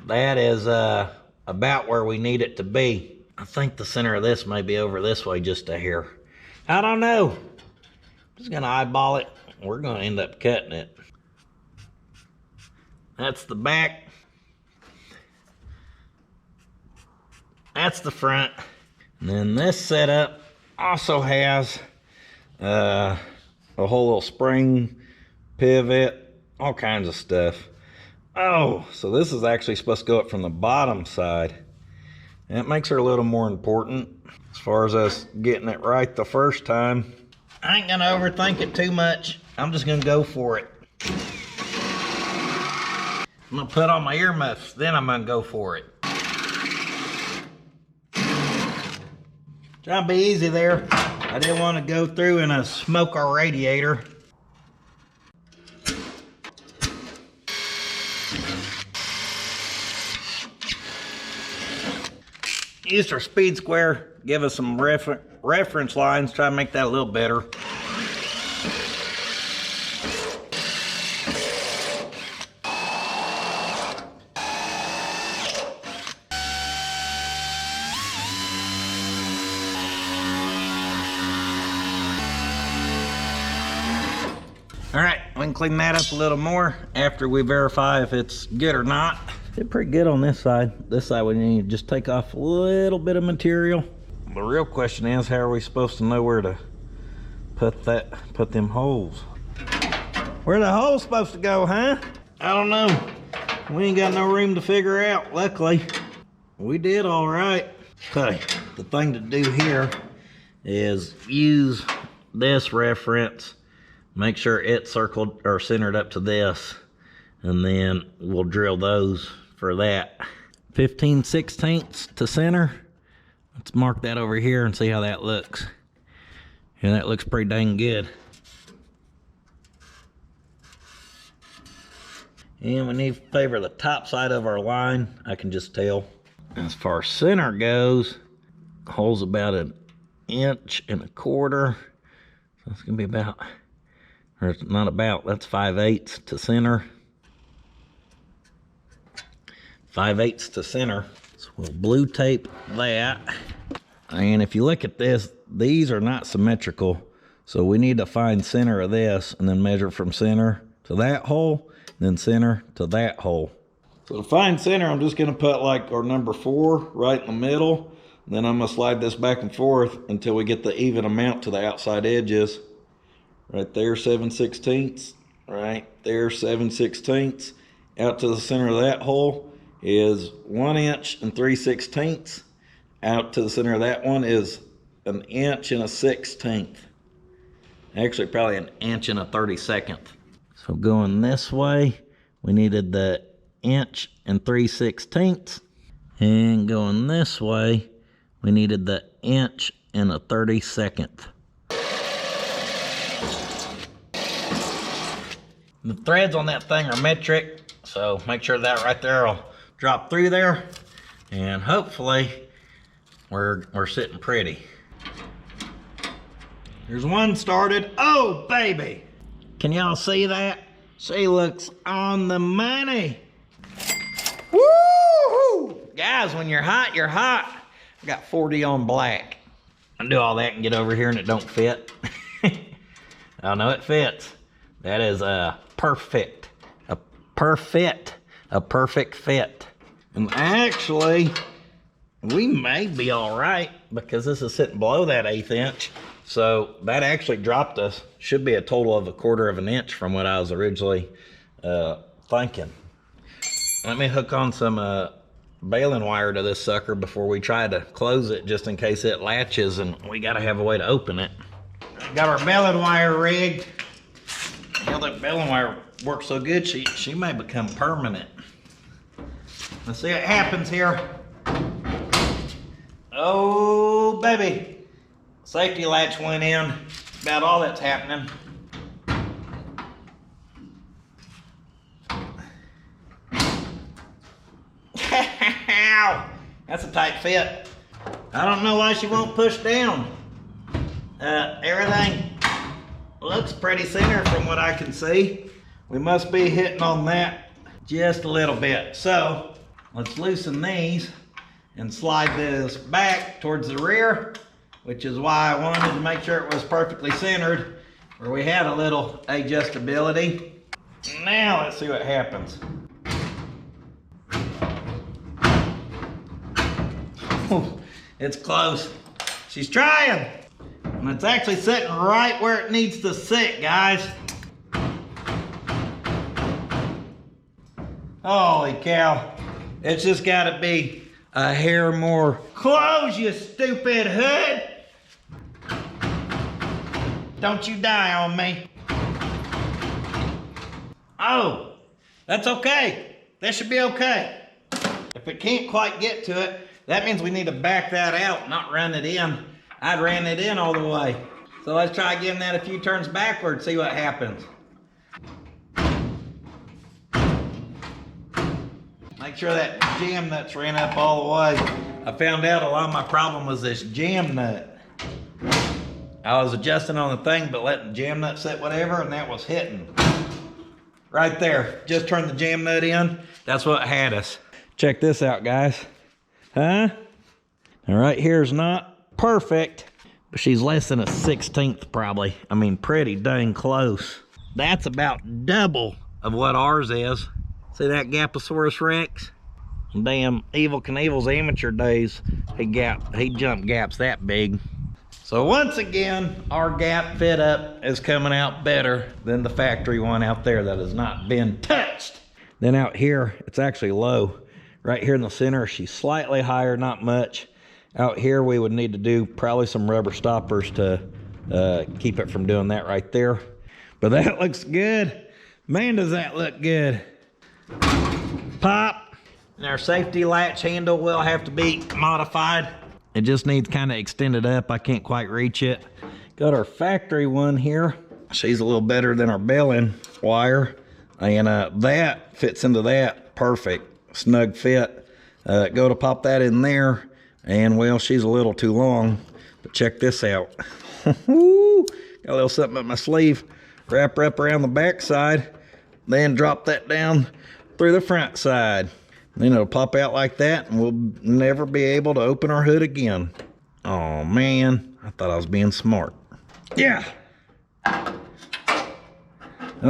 [SPEAKER 1] that is about where we need it to be. I think the center of this may be over this way just a hair. I don't know. Just going to eyeball it. We're going to end up cutting it. That's the back. That's the front. And then this setup also has a whole little spring pivot, all kinds of stuff. Oh, so this is actually supposed to go up from the bottom side. That makes her a little more important as far as us getting it right the first time. I ain't gonna overthink it too much. I'm just gonna go for it. I'm gonna put on my earmuffs, then I'm gonna go for it. Trying to be easy there. I didn't want to go through and smoke our radiator. Used our speed square, give us some reference lines, try to make that a little better. All right, we can clean that up a little more after we verify if it's good or not. Did pretty good on this side. This side we need to just take off a little bit of material. The real question is, how are we supposed to know where to put them holes? Where the holes supposed to go, huh? I don't know. We ain't got no room to figure out. Luckily, we did all right. Okay, the thing to do here is use this reference. Make sure it's circled or centered up to this, and then we'll drill those for that. 15/16 to center. Let's mark that over here and see how that looks. Yeah, that looks pretty dang good. And we need to favor the top side of our line. I can just tell. As far as center goes, hole's about 1.25 inches. So that's gonna be about, or it's not about, that's 5/8 to center. 5/8 to center. So we'll blue tape that. And if you look at this, these are not symmetrical. So we need to find center of this and then measure from center to that hole, then center to that hole. So to find center, I'm just gonna put like our number 4 right in the middle. Then I'm gonna slide this back and forth until we get the even amount to the outside edges. Right there, 7/16. Right there, 7/16. Out to the center of that hole is 1 inch and 3/16. Out to the center of that one is 1 inch and 1/16. Actually, probably 1 inch and 1/32. So going this way, we needed the 1 inch and 3/16. And going this way, we needed the 1 inch and 1/32. The threads on that thing are metric, so make sure that right there will drop through there, and hopefully we're sitting pretty. There's one started. Oh, baby! Can y'all see that? She looks on the money. Woo! Guys, when you're hot, you're hot. I got 40 on black. I do all that and get over here and it don't fit. Oh no, it fits. That is perfect. A perfect fit. And actually, we may be all right because this is sitting below that 1/8 inch. So that actually dropped us. Should be a total of 1/4 of an inch from what I was originally thinking. Let me hook on some baling wire to this sucker before we try to close it, just in case it latches and we gotta have a way to open it. Got our baling wire rigged. Hell, that baling wire works so good, she may become permanent. Let's see what happens here. Oh, baby. Safety latch went in. About all that's happening. Ow! That's a tight fit. I don't know why she won't push down. Everything looks pretty center from what I can see. We must be hitting on that just a little bit. So let's loosen these and slide this back towards the rear, which is why I wanted to make sure it was perfectly centered, where we had a little adjustability. Now let's see what happens. Ooh, it's close. She's trying. And it's actually sitting right where it needs to sit, guys. Holy cow. It's just gotta be a hair more. Close, you stupid hood. Don't you die on me. Oh, that's okay. That should be okay. If it can't quite get to it, that means we need to back that out, not run it in. I'd ran it in all the way. So let's try giving that a few turns backwards, see what happens. Make sure that jam nut's ran up all the way. I found out a lot of my problem was this jam nut. I was adjusting on the thing, but letting the jam nut sit whatever, and that was hitting. Right there, just turned the jam nut in. That's what had us. Check this out, guys. Huh? And right here's not perfect, but she's less than a 1/16 probably. I mean, pretty dang close. That's about double of what ours is. See that Gaposaurus Rex? Damn, Evel Knievel's amateur days, he jumped gaps that big. So once again, our gap fit up is coming out better than the factory one out there that has not been touched. Then out here, it's actually low. Right here in the center, she's slightly higher, not much. Out here, we would need to do probably some rubber stoppers to keep it from doing that right there. But that looks good. Man, does that look good. Pop. And our safety latch handle will have to be modified. It just needs kind of extended up. I can't quite reach it. Got our factory one here. She's a little better than our baling wire. And that fits into that perfect. Snug fit. Go to pop that in there, and well, she's a little too long, but check this out. Got a little something up my sleeve. Wrap her up around the back side, then drop that down through the front side. Then it'll pop out like that, and we'll never be able to open our hood again. Oh man, I thought I was being smart. Yeah. Well,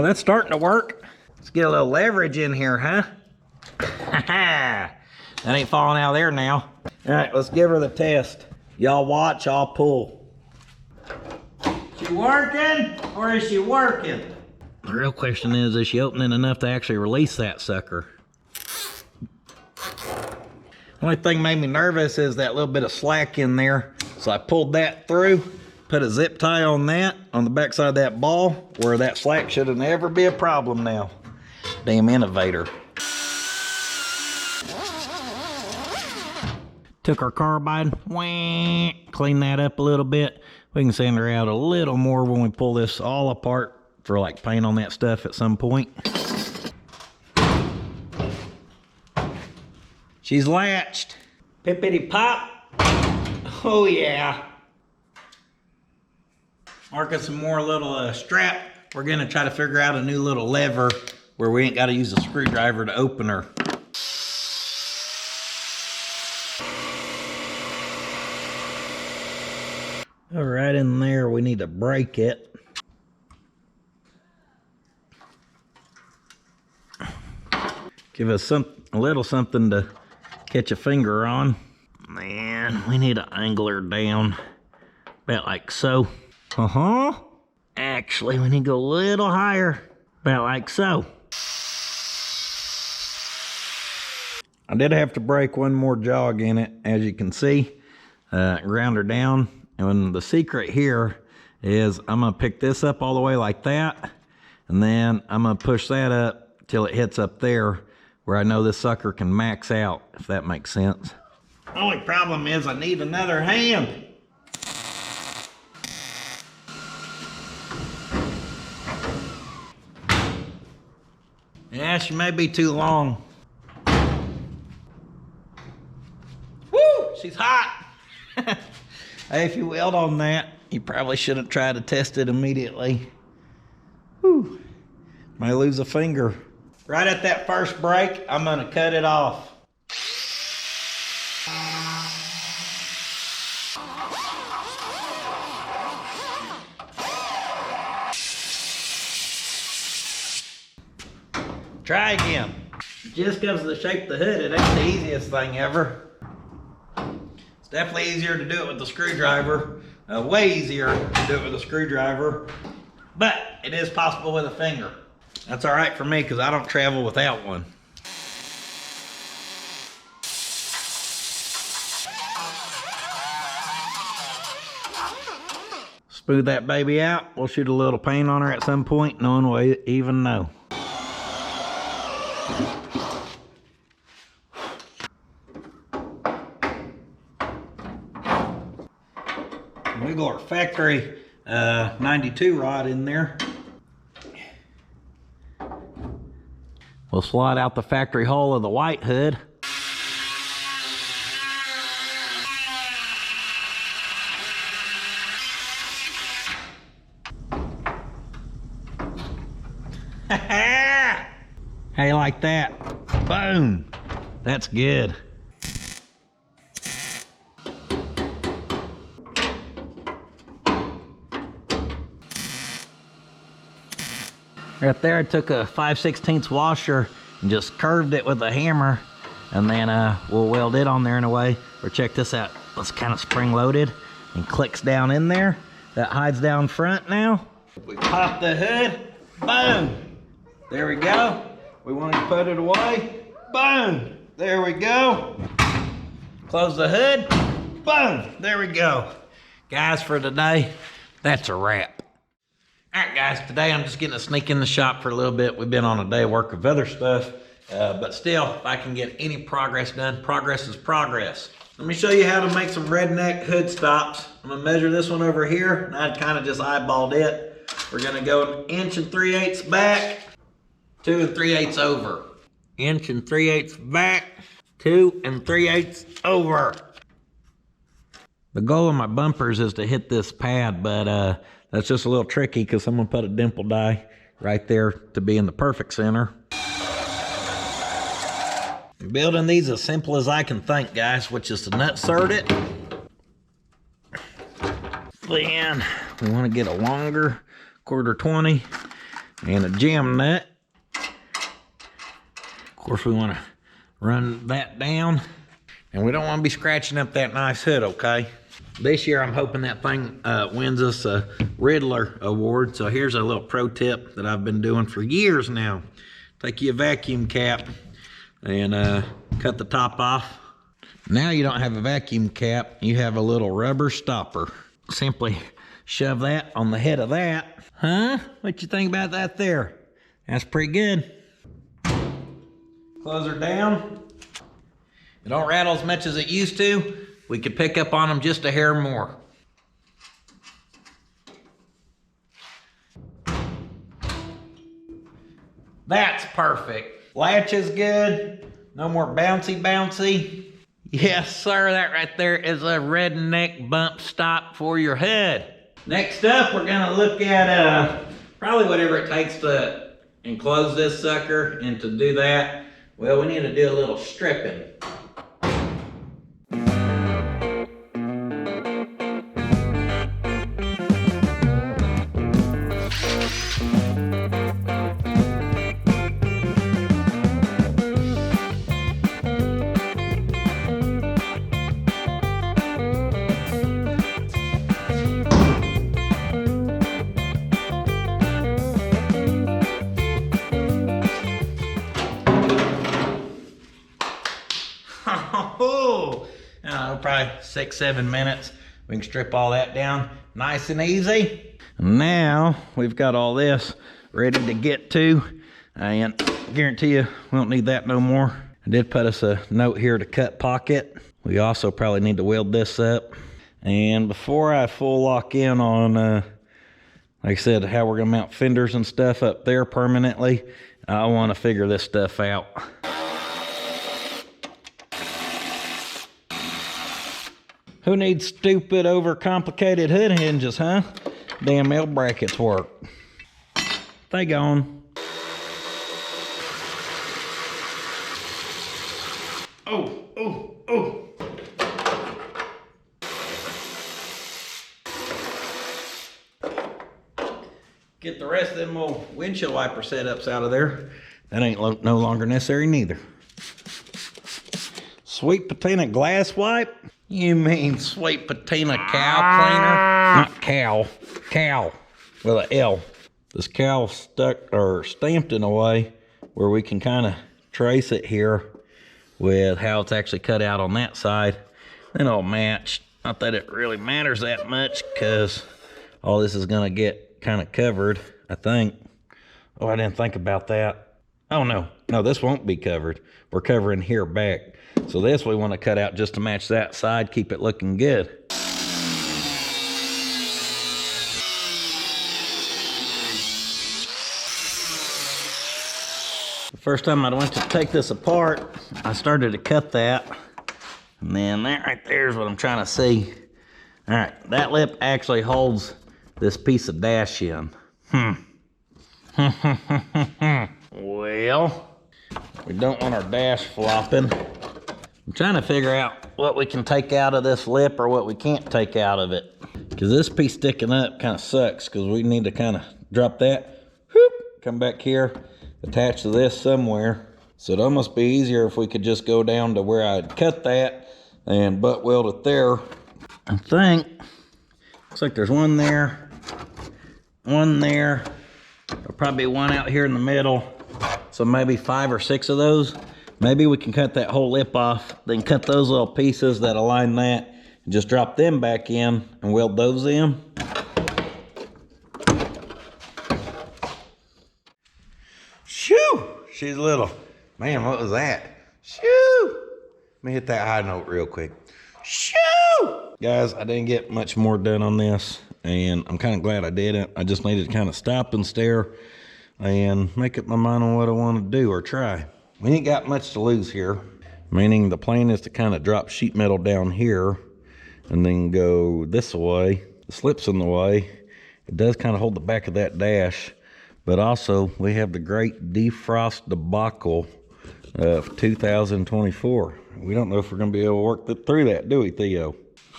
[SPEAKER 1] that's starting to work. Let's get a little leverage in here, huh? That ain't falling out of there now. All right, let's give her the test. Y'all watch, I'll pull. She working or is she working? The real question is she opening enough to actually release that sucker? The only thing made me nervous is that little bit of slack in there. So I pulled that through, put a zip tie on that, on the back side of that ball, where that slack should never be a problem now. Damn innovator. Took our carbide, clean that up a little bit. We can sand her out a little more when we pull this all apart for like paint on that stuff at some point. She's latched. Pippity pop. Oh yeah. Marking some more little strap. We're gonna try to figure out a new little lever where we ain't gotta use a screwdriver to open her. need to break it. Give us a little something to catch a finger on. Man, we need to angle her down about like so. Actually, we need to go a little higher, about like so. I did have to break one more jog in it, as you can see. Ground her down. And the secret here is I'm gonna pick this up all the way like that, and then I'm gonna push that up till it hits up there where I know this sucker can max out, if that makes sense. Only problem is I need another hand. Yeah, she may be too long. Woo, she's hot. Hey, if you weld on that, you probably shouldn't try to test it immediately. Whew. May lose a finger. Right at that first break, I'm gonna cut it off. Try again. Just because of the shape of the hood, it ain't the easiest thing ever. It's definitely easier to do it with the screwdriver. Way easier to do it with a screwdriver. But it is possible with a finger. That's all right for me because I don't travel without one. Smooth that baby out. We'll shoot a little paint on her at some point. No one will even know. Wiggle our factory 92 rod in there. We'll slide out the factory hole of the white hood. How you like that? Boom! That's good. Right there, I took a 5/16 washer and just curved it with a hammer, and then we'll weld it on there in a way. Or check this out. It's kind of spring loaded and clicks down in there. That hides down front now. We pop the hood, boom! There we go. We want to put it away, boom! There we go. Close the hood, boom! There we go. Guys, for today, that's a wrap. All right, guys, today I'm just getting a sneak in the shop for a little bit. We've been on a day work of other stuff, but still, if I can get any progress done, progress is progress. Let me show you how to make some redneck hood stops. I'm gonna measure this one over here, and I kind of just eyeballed it. We're gonna go 1 3/8 back, 2 3/8 over. 1 3/8 back, 2 3/8 over. The goal of my bumpers is to hit this pad, but that's just a little tricky because I'm gonna put a dimple die right there to be in the perfect center. I'm building these as simple as I can think, guys, which is to nut sert it. Then we want to get a longer 1/4-20 and a jam nut. Of course, we want to run that down, and we don't want to be scratching up that nice hood, okay? This year, I'm hoping that thing wins us a Riddler award. So here's a little pro tip that I've been doing for years now. Take you a vacuum cap and cut the top off. Now you don't have a vacuum cap, you have a little rubber stopper. Simply shove that on the head of that. Huh? What you think about that there? That's pretty good. Close her down. It don't rattle as much as it used to. We could pick up on them just a hair more. That's perfect. Latch is good. No more bouncy. Yes, sir, that right there is a redneck bump stop for your hood. Next up, we're gonna look at probably whatever it takes to enclose this sucker, and to do that, well, we need to do a little stripping. probably 6-7 minutes. We can strip all that down nice and easy. Now we've got all this ready to get to, and I guarantee you we won't need that no more. I did put us a note here to cut pocket. We also probably need to weld this up. And before I full lock in on, like I said, how we're gonna mount fenders and stuff up there permanently, I wanna figure this stuff out. Who needs stupid, overcomplicated hood hinges, huh? Damn L brackets work. They gone. Oh, oh, oh. Get the rest of them little windshield wiper setups out of there. That ain't no longer necessary neither. Sweet patina glass wipe? You mean sweet patina cow cleaner? Not cow, cow with an L. This cow stuck or stamped in a way where we can kind of trace it here with how it's actually cut out on that side. Then it'll match. Not that it really matters that much because all this is gonna get kind of covered, I think. Oh, I didn't think about that. Oh no, no, this won't be covered. We're covering here back. So this we want to cut out just to match that side, keep it looking good. The first time I went to take this apart, I started to cut that. And then that right there is what I'm trying to see. All right, that lip actually holds this piece of dash in. Well, we don't want our dash flopping. I'm trying to figure out what we can take out of this lip or what we can't take out of it. Because this piece sticking up kind of sucks, because we need to kind of drop that, whoop, come back here, attach to this somewhere. So it'd almost be easier if we could just go down to where I'd cut that and butt weld it there. I think, looks like there's one there, there'll probably be one out here in the middle. So maybe 5 or 6 of those. Maybe we can cut that whole lip off, then cut those little pieces that align that, and just drop them back in and weld those in. Shoo! She's little. Man, what was that? Shoo! Let me hit that high note real quick. Shoo! Guys, I didn't get much more done on this, and I'm kind of glad I didn't. I just needed to kind of stop and stare and make up my mind on what I want to do or try. We ain't got much to lose here, meaning the plan is to kind of drop sheet metal down here and then go this way. The slip's in the way. It does kind of hold the back of that dash, but also we have the great defrost debacle of 2024. We don't know if we're going to be able to work through that, do we, Theo?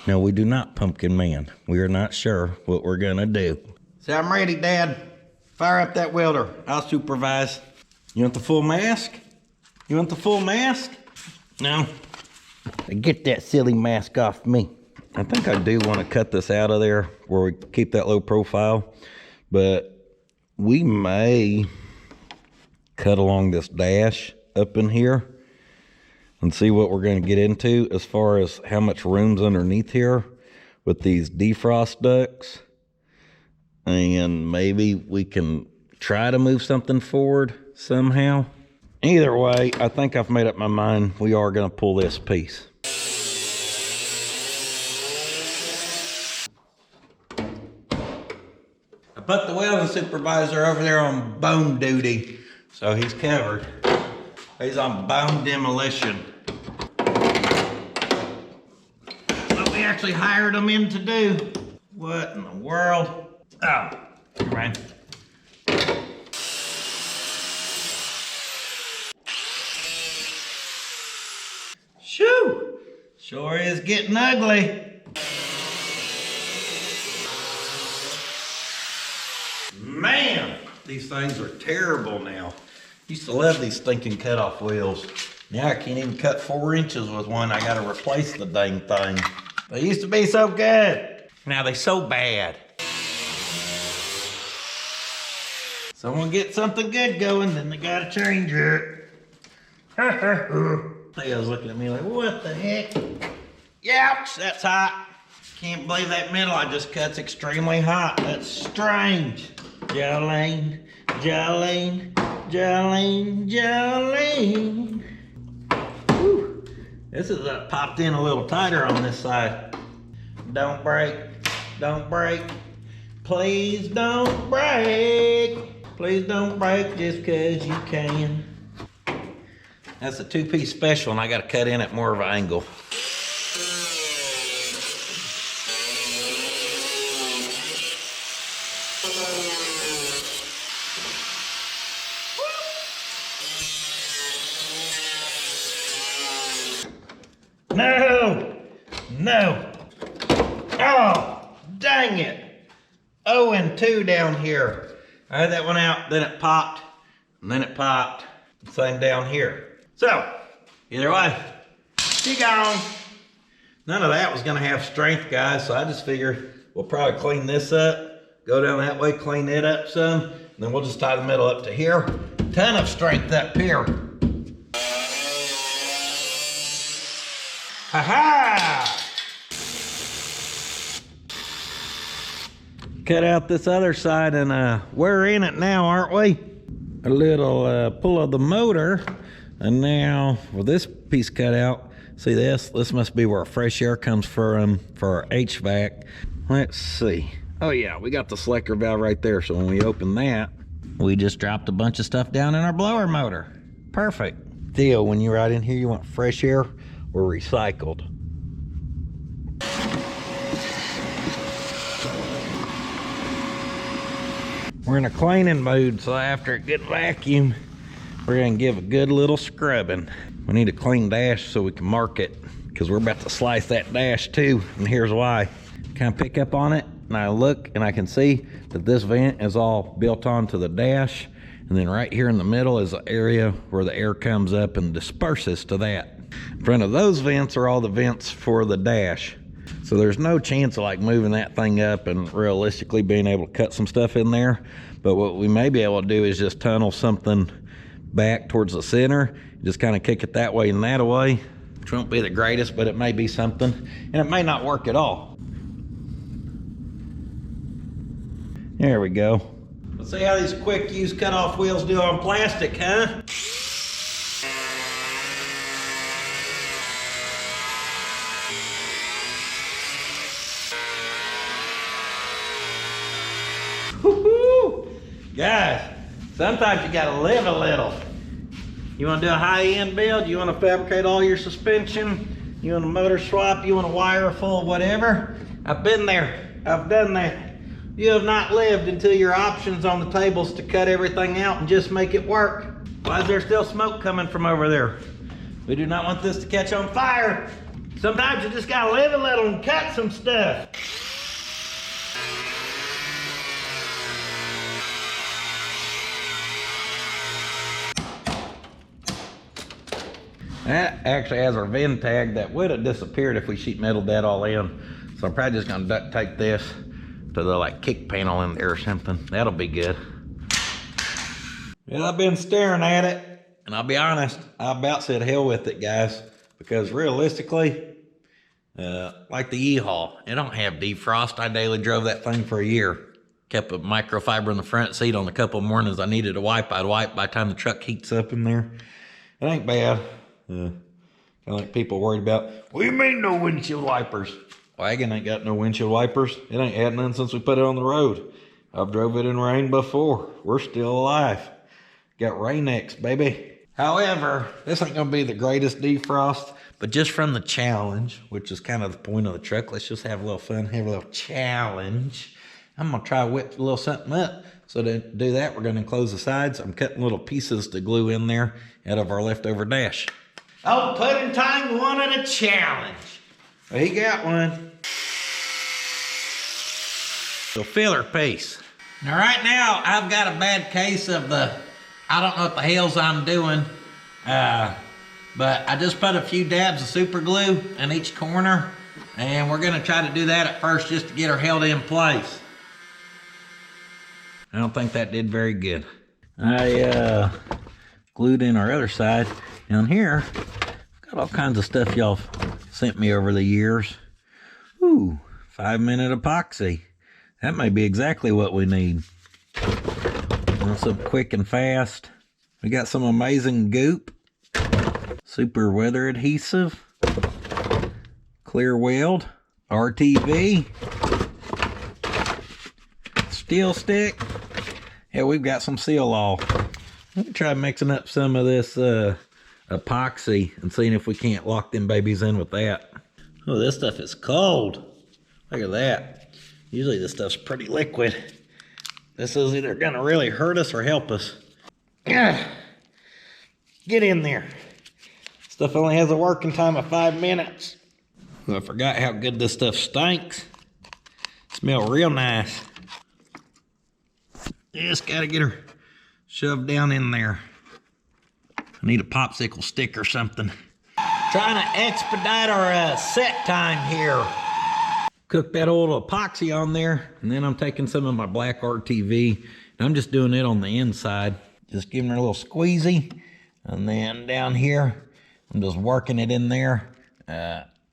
[SPEAKER 1] No, we do not, Pumpkin Man. We are not sure what we're going to do. So I'm ready, Dad. Fire up that welder. I'll supervise. You want the full mask? You want the full mask? No. Get that silly mask off me. I think I do want to cut this out of there where we keep that low profile, but we may cut along this dash up in here and see what we're going to get into as far as how much room's underneath here with these defrost ducts. And maybe we can try to move something forward somehow. Either way, I think I've made up my mind. We are going to pull this piece. I put the welding supervisor over there on bone duty, so he's covered. He's on bone demolition. What we actually hired him in to do. What in the world? Oh, come on. Shoo! Sure is getting ugly. Man, these things are terrible now. Used to love these stinking cutoff wheels. Now I can't even cut 4 inches with one. I gotta replace the dang thing. They used to be so good. Now they're so bad. Someone get something good going, then they gotta change it. Theo's looking at me like, what the heck? Ouch, that's hot. Can't believe that metal I just cut's extremely hot. That's strange. Jolene, Jolene, Jolene, Jolene. Whew. This is popped in a little tighter on this side. Don't break, don't break. Please don't break. Please don't break just cause you can. That's a 2-piece special and I gotta cut in at more of an angle. No! No! Oh, dang it! 0 and 2 down here. I had that one out, then it popped, and then it popped. Same down here. So, either way, she gone. None of that was gonna have strength, guys, so I just figured we'll probably clean this up, go down that way, clean it up some, and then we'll just tie the middle up to here. Ton of strength up here. Ha-ha! Cut out this other side and we're in it now, aren't we? A little pull of the motor, and now with this piece cut out, see this? This must be where fresh air comes from for our HVAC. Let's see. Oh yeah, we got the selector valve right there, so when we open that, we just dropped a bunch of stuff down in our blower motor. Perfect. Theo, when you're right in here, you want fresh air or recycled? We're in a cleaning mood, so after a good vacuum, we're gonna give a good little scrubbing. We need a clean dash so we can mark it, because we're about to slice that dash too, and here's why. Kind of pick up on it, and I look and I can see that this vent is all built onto the dash, and then right here in the middle is the area where the air comes up and disperses to that. In front of those vents are all the vents for the dash. So there's no chance of like moving that thing up and realistically being able to cut some stuff in there. But what we may be able to do is just tunnel something back towards the center, just kind of kick it that way and that way, which won't be the greatest, but it may be something, and it may not work at all. There we go. Let's see how these quick use cutoff wheels do on plastic, huh? Guys, sometimes you gotta live a little. You wanna do a high-end build, you wanna fabricate all your suspension, you want a motor swap, you want a wire full, whatever. I've been there, I've done that. You have not lived until your options on the tables to cut everything out and just make it work. Why is there still smoke coming from over there? We do not want this to catch on fire. Sometimes you just gotta live a little and cut some stuff. That actually has our VIN tag that would have disappeared if we sheet metaled that all in. So I'm probably just gonna duct tape this to the like kick panel in there or something. That'll be good. Well, I've been staring at it, and I'll be honest, I about said hell with it, guys, because realistically, like the E-Haul, it don't have defrost. I daily drove that thing for a year. Kept a microfiber in the front seat. On a couple of mornings I needed to wipe, I'd wipe by the time the truck heats up in there. It ain't bad. Kind of like people worried about, what do you mean no windshield wipers? Wagon ain't got no windshield wipers. It ain't had none since we put it on the road. I've drove it in rain before. We're still alive. Got Rain-X, baby. However, this ain't gonna be the greatest defrost, but just from the challenge, which is kind of the point of the truck, let's just have a little fun, have a little challenge. I'm gonna try to whip a little something up. So to do that, we're gonna enclose the sides. I'm cutting little pieces to glue in there out of our leftover dash. Oh, Puddin' Time wanted a challenge. Well, he got one. So filler piece. Now right now, I've got a bad case of the, I don't know what the hell's I'm doing, but I just put a few dabs of super glue in each corner, and we're gonna try to do that at first just to get her held in place. I don't think that did very good. I glued in our other side. Down here, got all kinds of stuff y'all sent me over the years. Ooh, 5-minute epoxy. That may be exactly what we need. Want something quick and fast. We got some amazing goop. Super weather adhesive. Clear weld. RTV. Steel stick. Yeah, we've got some seal all. Let me try mixing up some of this epoxy and seeing if we can't lock them babies in with that. Oh, this stuff is cold. Look at that. Usually this stuff's pretty liquid. This is either gonna really hurt us or help us. Get in there. Stuff only has a working time of 5 minutes. Oh, I forgot how good this stuff stinks. Smell real nice. Just gotta get her shoved down in there. I need a popsicle stick or something. Trying to expedite our set time here. Cook that old epoxy on there, and then I'm taking some of my black RTV, and I'm just doing it on the inside. Just giving her a little squeezy, and then down here, I'm just working it in there,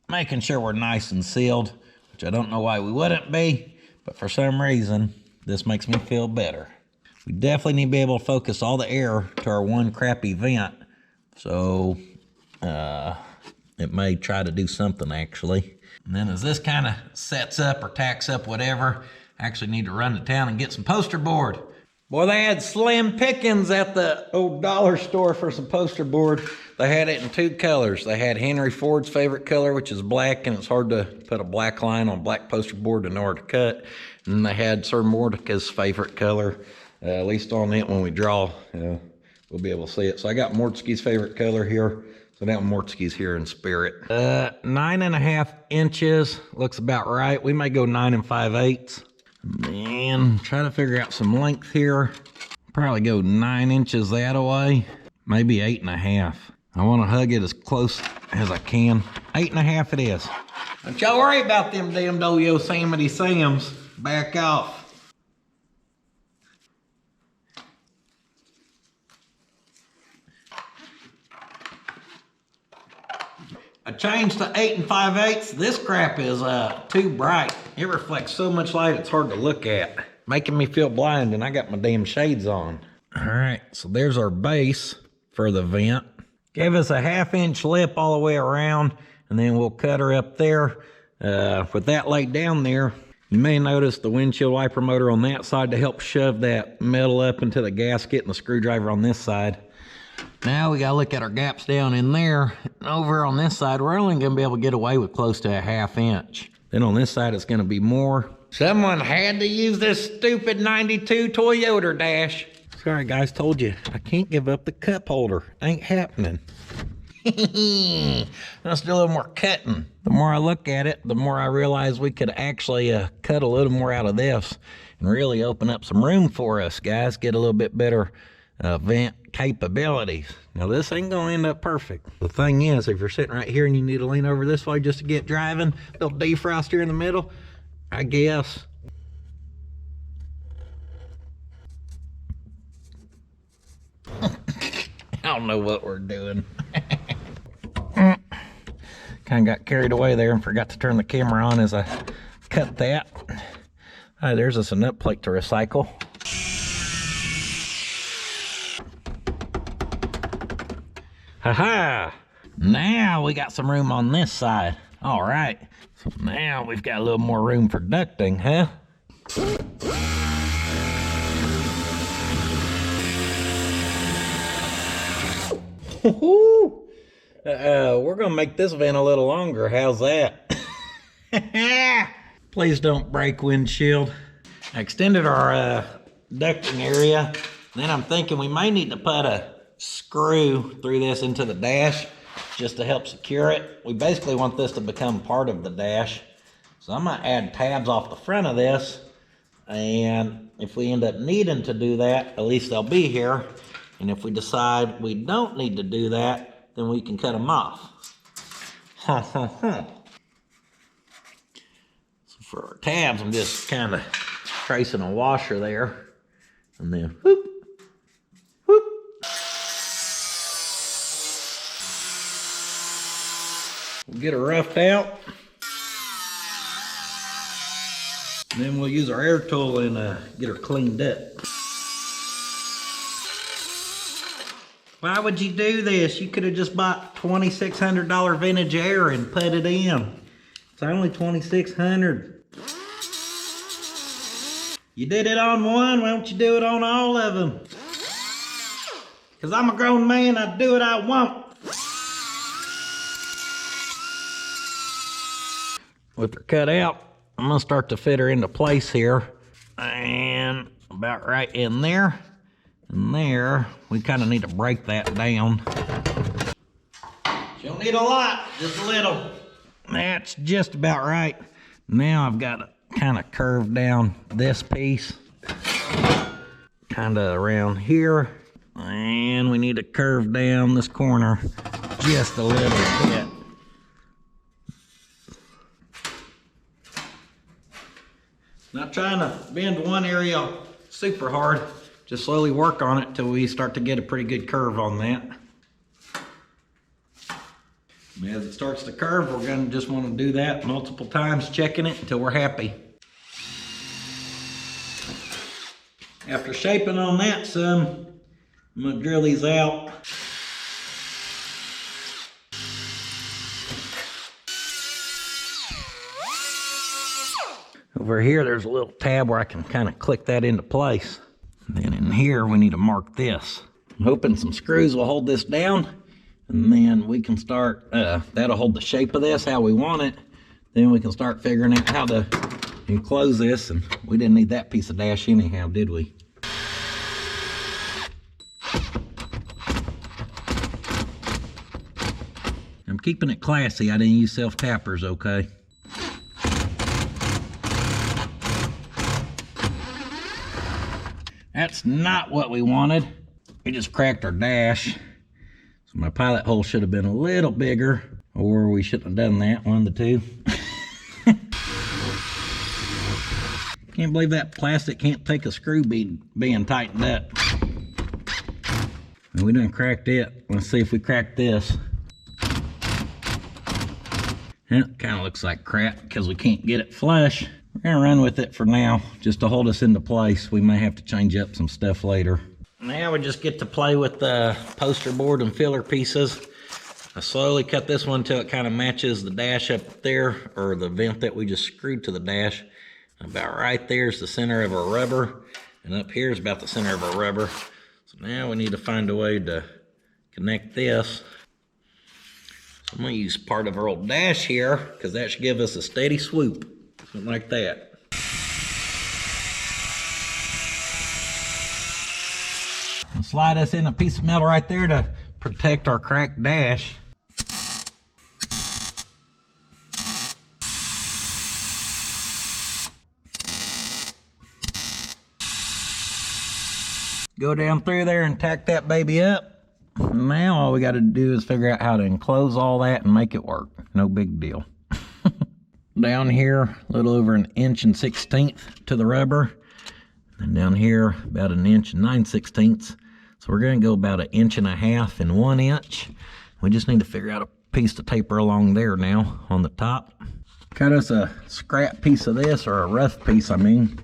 [SPEAKER 1] making sure we're nice and sealed, which I don't know why we wouldn't be, but for some reason, this makes me feel better. We definitely need to be able to focus all the air to our one crappy vent, so it may try to do something actually. And then as this kind of sets up or tacks up whatever, I actually need to run to town and get some poster board. Boy, they had slim pickings at the old dollar store for some poster board. They had it in 2 colors. They had Henry Ford's favorite color, which is black, and it's hard to put a black line on black poster board in order to cut. And then they had Sir Mordecai's favorite color, at least on it when we draw, we'll be able to see it. So I got Mordecai's favorite color here. So now Mordecai's here in spirit. 9.5 inches, looks about right. We may go 9 5/8. And try to figure out some length here. Probably go 9 inches that away, maybe 8.5. I want to hug it as close as I can. 8.5 it is. Don't y'all worry about them damn Yosemite Sams. Back off. I changed to 8 5/8. This crap is too bright. It reflects so much light it's hard to look at. Making me feel blind, and I got my damn shades on. All right, so there's our base for the vent. Gave us a 1/2 inch lip all the way around, and then we'll cut her up there. With that laid down there, you may notice the windshield wiper motor on that side to help shove that metal up into the gasket, and the screwdriver on this side. Now we gotta look at our gaps down in there. And over on this side, we're only gonna be able to get away with close to a 1/2 inch. Then on this side, it's gonna be more. Someone had to use this stupid 92 Toyota dash. Sorry guys, told you, I can't give up the cup holder. Ain't happening. Let's do a little more cutting. The more I look at it, the more I realize we could actually cut a little more out of this and really open up some room for us, guys. Get a little bit better vent capabilities. Now this ain't gonna end up perfect. The thing is, if you're sitting right here and you need to lean over this way just to get driving, little defrost here in the middle, I guess. I don't know what we're doing. Kind of got carried away there and forgot to turn the camera on as I cut that. All right, there's us a nut plate to recycle. Ha-ha! Now we got some room on this side. All right, so now we've got a little more room for ducting, huh? We're gonna make this vent a little longer. How's that? Please don't break windshield. I extended our ducting area. Then I'm thinking we may need to put a screw through this into the dash just to help secure it. We basically want this to become part of the dash. So I'm gonna add tabs off the front of this, and if we end up needing to do that, at least they'll be here. And if we decide we don't need to do that, then we can cut them off. So for our tabs, I'm just kind of tracing a washer there, and then whoop, whoop. We'll get her roughed out. Then we'll use our air tool and get her cleaned up. Why would you do this? You could have just bought $2,600 vintage air and put it in. It's only $2,600. You did it on one, why don't you do it on all of them? Because I'm a grown man, I do what I want. With her cut out, I'm gonna start to fit her into place here. And about right in there. And there, we kind of need to break that down. You don't need a lot, just a little. That's just about right. Now I've got to kind of curve down this piece. Kind of around here. And we need to curve down this corner just a little bit. Not trying to bend one area super hard. Just slowly work on it till we start to get a pretty good curve on that. And as it starts to curve, we're gonna just want to do that multiple times, checking it until we're happy. After shaping on that some, I'm gonna drill these out. Over here, there's a little tab where I can kind of click that into place. Then in here, we need to mark this. I'm hoping some screws will hold this down, and then we can start, that'll hold the shape of this how we want it. Then we can start figuring out how to enclose this, and we didn't need that piece of dash anyhow, did we? I'm keeping it classy. I didn't use self-tappers, okay? That's not what we wanted. We just cracked our dash. So my pilot hole should have been a little bigger, or we shouldn't have done that, one of the two. Can't believe that plastic can't take a screw being tightened up. And we done cracked it. Let's see if we crack this. It kind of looks like crap because we can't get it flush. We're gonna run with it for now, just to hold us into place. We may have to change up some stuff later. Now we just get to play with the poster board and filler pieces. I slowly cut this one until it kind of matches the dash up there, or the vent that we just screwed to the dash. About right there is the center of our rubber, and up here is about the center of our rubber. So now we need to find a way to connect this. So I'm gonna use part of our old dash here, because that should give us a steady swoop. Something like that. I'll slide us in a piece of metal right there to protect our cracked dash. Go down through there and tack that baby up. Now all we got to do is figure out how to enclose all that and make it work. No big deal. Down here, a little over 1 1/16 to the rubber. And down here, about 1 9/16. So we're gonna go about 1.5 inches and 1 inch. We just need to figure out a piece to taper along there now on the top. Cut us a scrap piece of this, or a rough piece, I mean.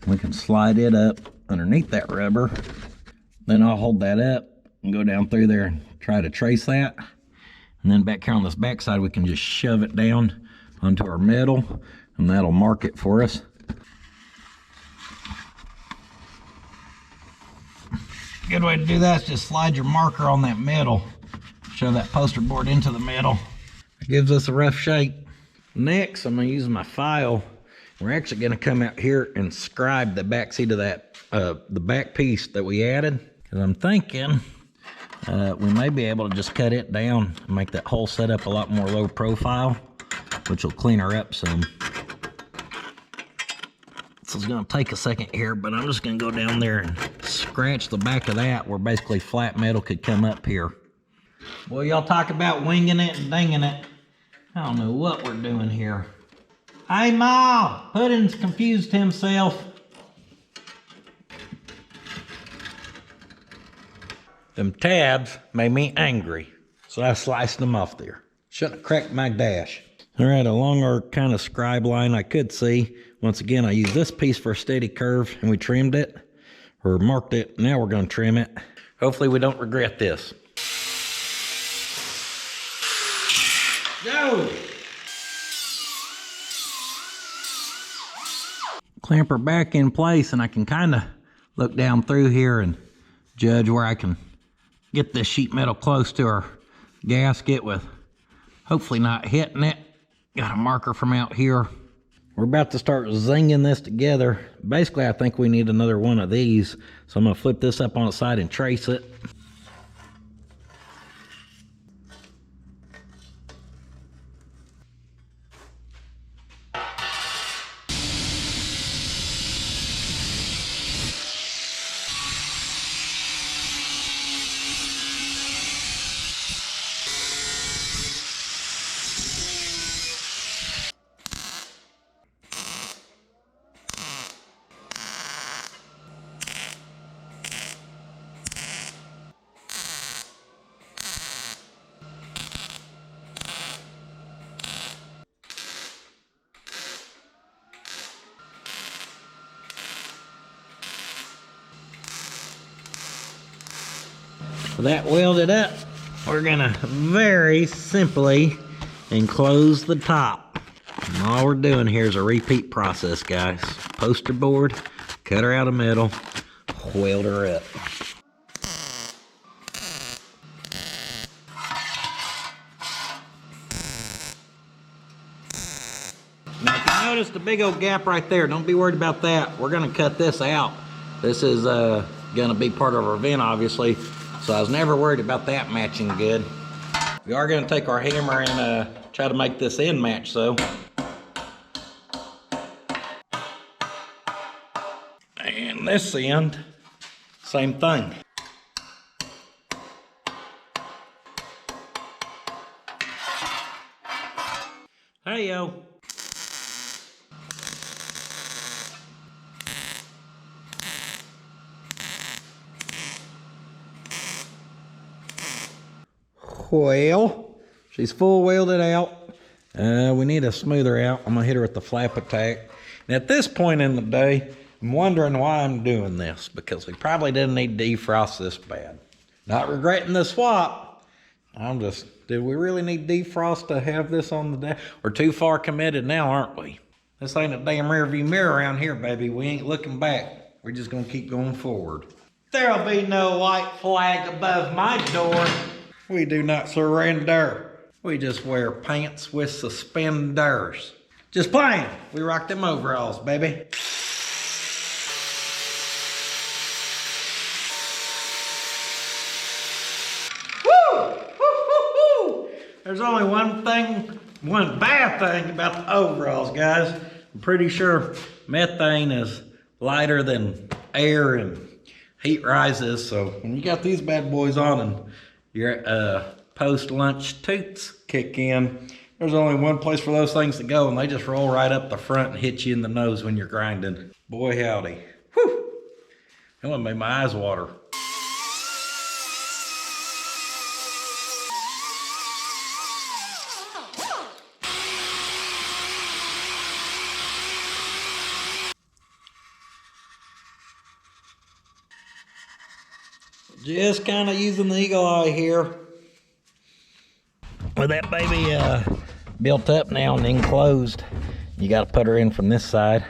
[SPEAKER 1] We can slide it up underneath that rubber. Then I'll hold that up and go down through there and try to trace that. And then back here on this back side, we can just shove it down onto our metal, and that'll mark it for us. Good way to do that is just slide your marker on that metal. Shove that poster board into the metal. It gives us a rough shape. Next, I'm gonna use my file. We're actually gonna come out here and scribe the back seat of that, the back piece that we added. Because I'm thinking we may be able to just cut it down and make that whole setup a lot more low profile, which will clean her up some. This is gonna take a second here, but I'm just gonna go down there and scratch the back of that where basically flat metal could come up here. Well, y'all talk about winging it and dinging it. I don't know what we're doing here. Hey, Ma, Puddins confused himself. Them tabs made me angry, so I sliced them off there. Shouldn't have cracked my dash. All right, along our kind of scribe line, I could see, once again, I used this piece for a steady curve and we trimmed it, or marked it. Now we're gonna trim it. Hopefully we don't regret this. Go! Clamp her back in place, and I can kind of look down through here and judge where I can get this sheet metal close to our gasket with hopefully not hitting it. Got a marker from out here. We're about to start zinging this together. Basically, I think we need another one of these. So I'm gonna flip this up on its side and trace it. That welded up, we're gonna very simply enclose the top. And all we're doing here is a repeat process, guys. Poster board, cut her out of metal, weld her up. Now if you notice the big old gap right there, don't be worried about that. We're gonna cut this out. This is gonna be part of our vent, obviously. So I was never worried about that matching good. We are gonna take our hammer and try to make this end match, so. And this end, same thing. Hey yo. Well, she's full welded out. We need to smooth her out. I'm gonna hit her with the flap attack. And at this point in the day, I'm wondering why I'm doing this, because we probably didn't need to defrost this bad. Not regretting the swap. I'm just, did we really need defrost to have this on the day? We're too far committed now, aren't we? This ain't a damn rearview mirror around here, baby. We ain't looking back. We're just gonna keep going forward. There'll be no white flag above my door. We do not surrender. We just wear pants with suspenders. Just plain. We rock them overalls, baby. Woo! Woo, woo, woo! There's only one bad thing about the overalls, guys. I'm pretty sure methane is lighter than air and heat rises. So when you got these bad boys on and your post-lunch toots kick in, there's only one place for those things to go, and they just roll right up the front and hit you in the nose when you're grinding. Boy howdy. Whew! That one made my eyes water. Just kind of using the eagle eye here. With that baby built up now and enclosed, you got to put her in from this side.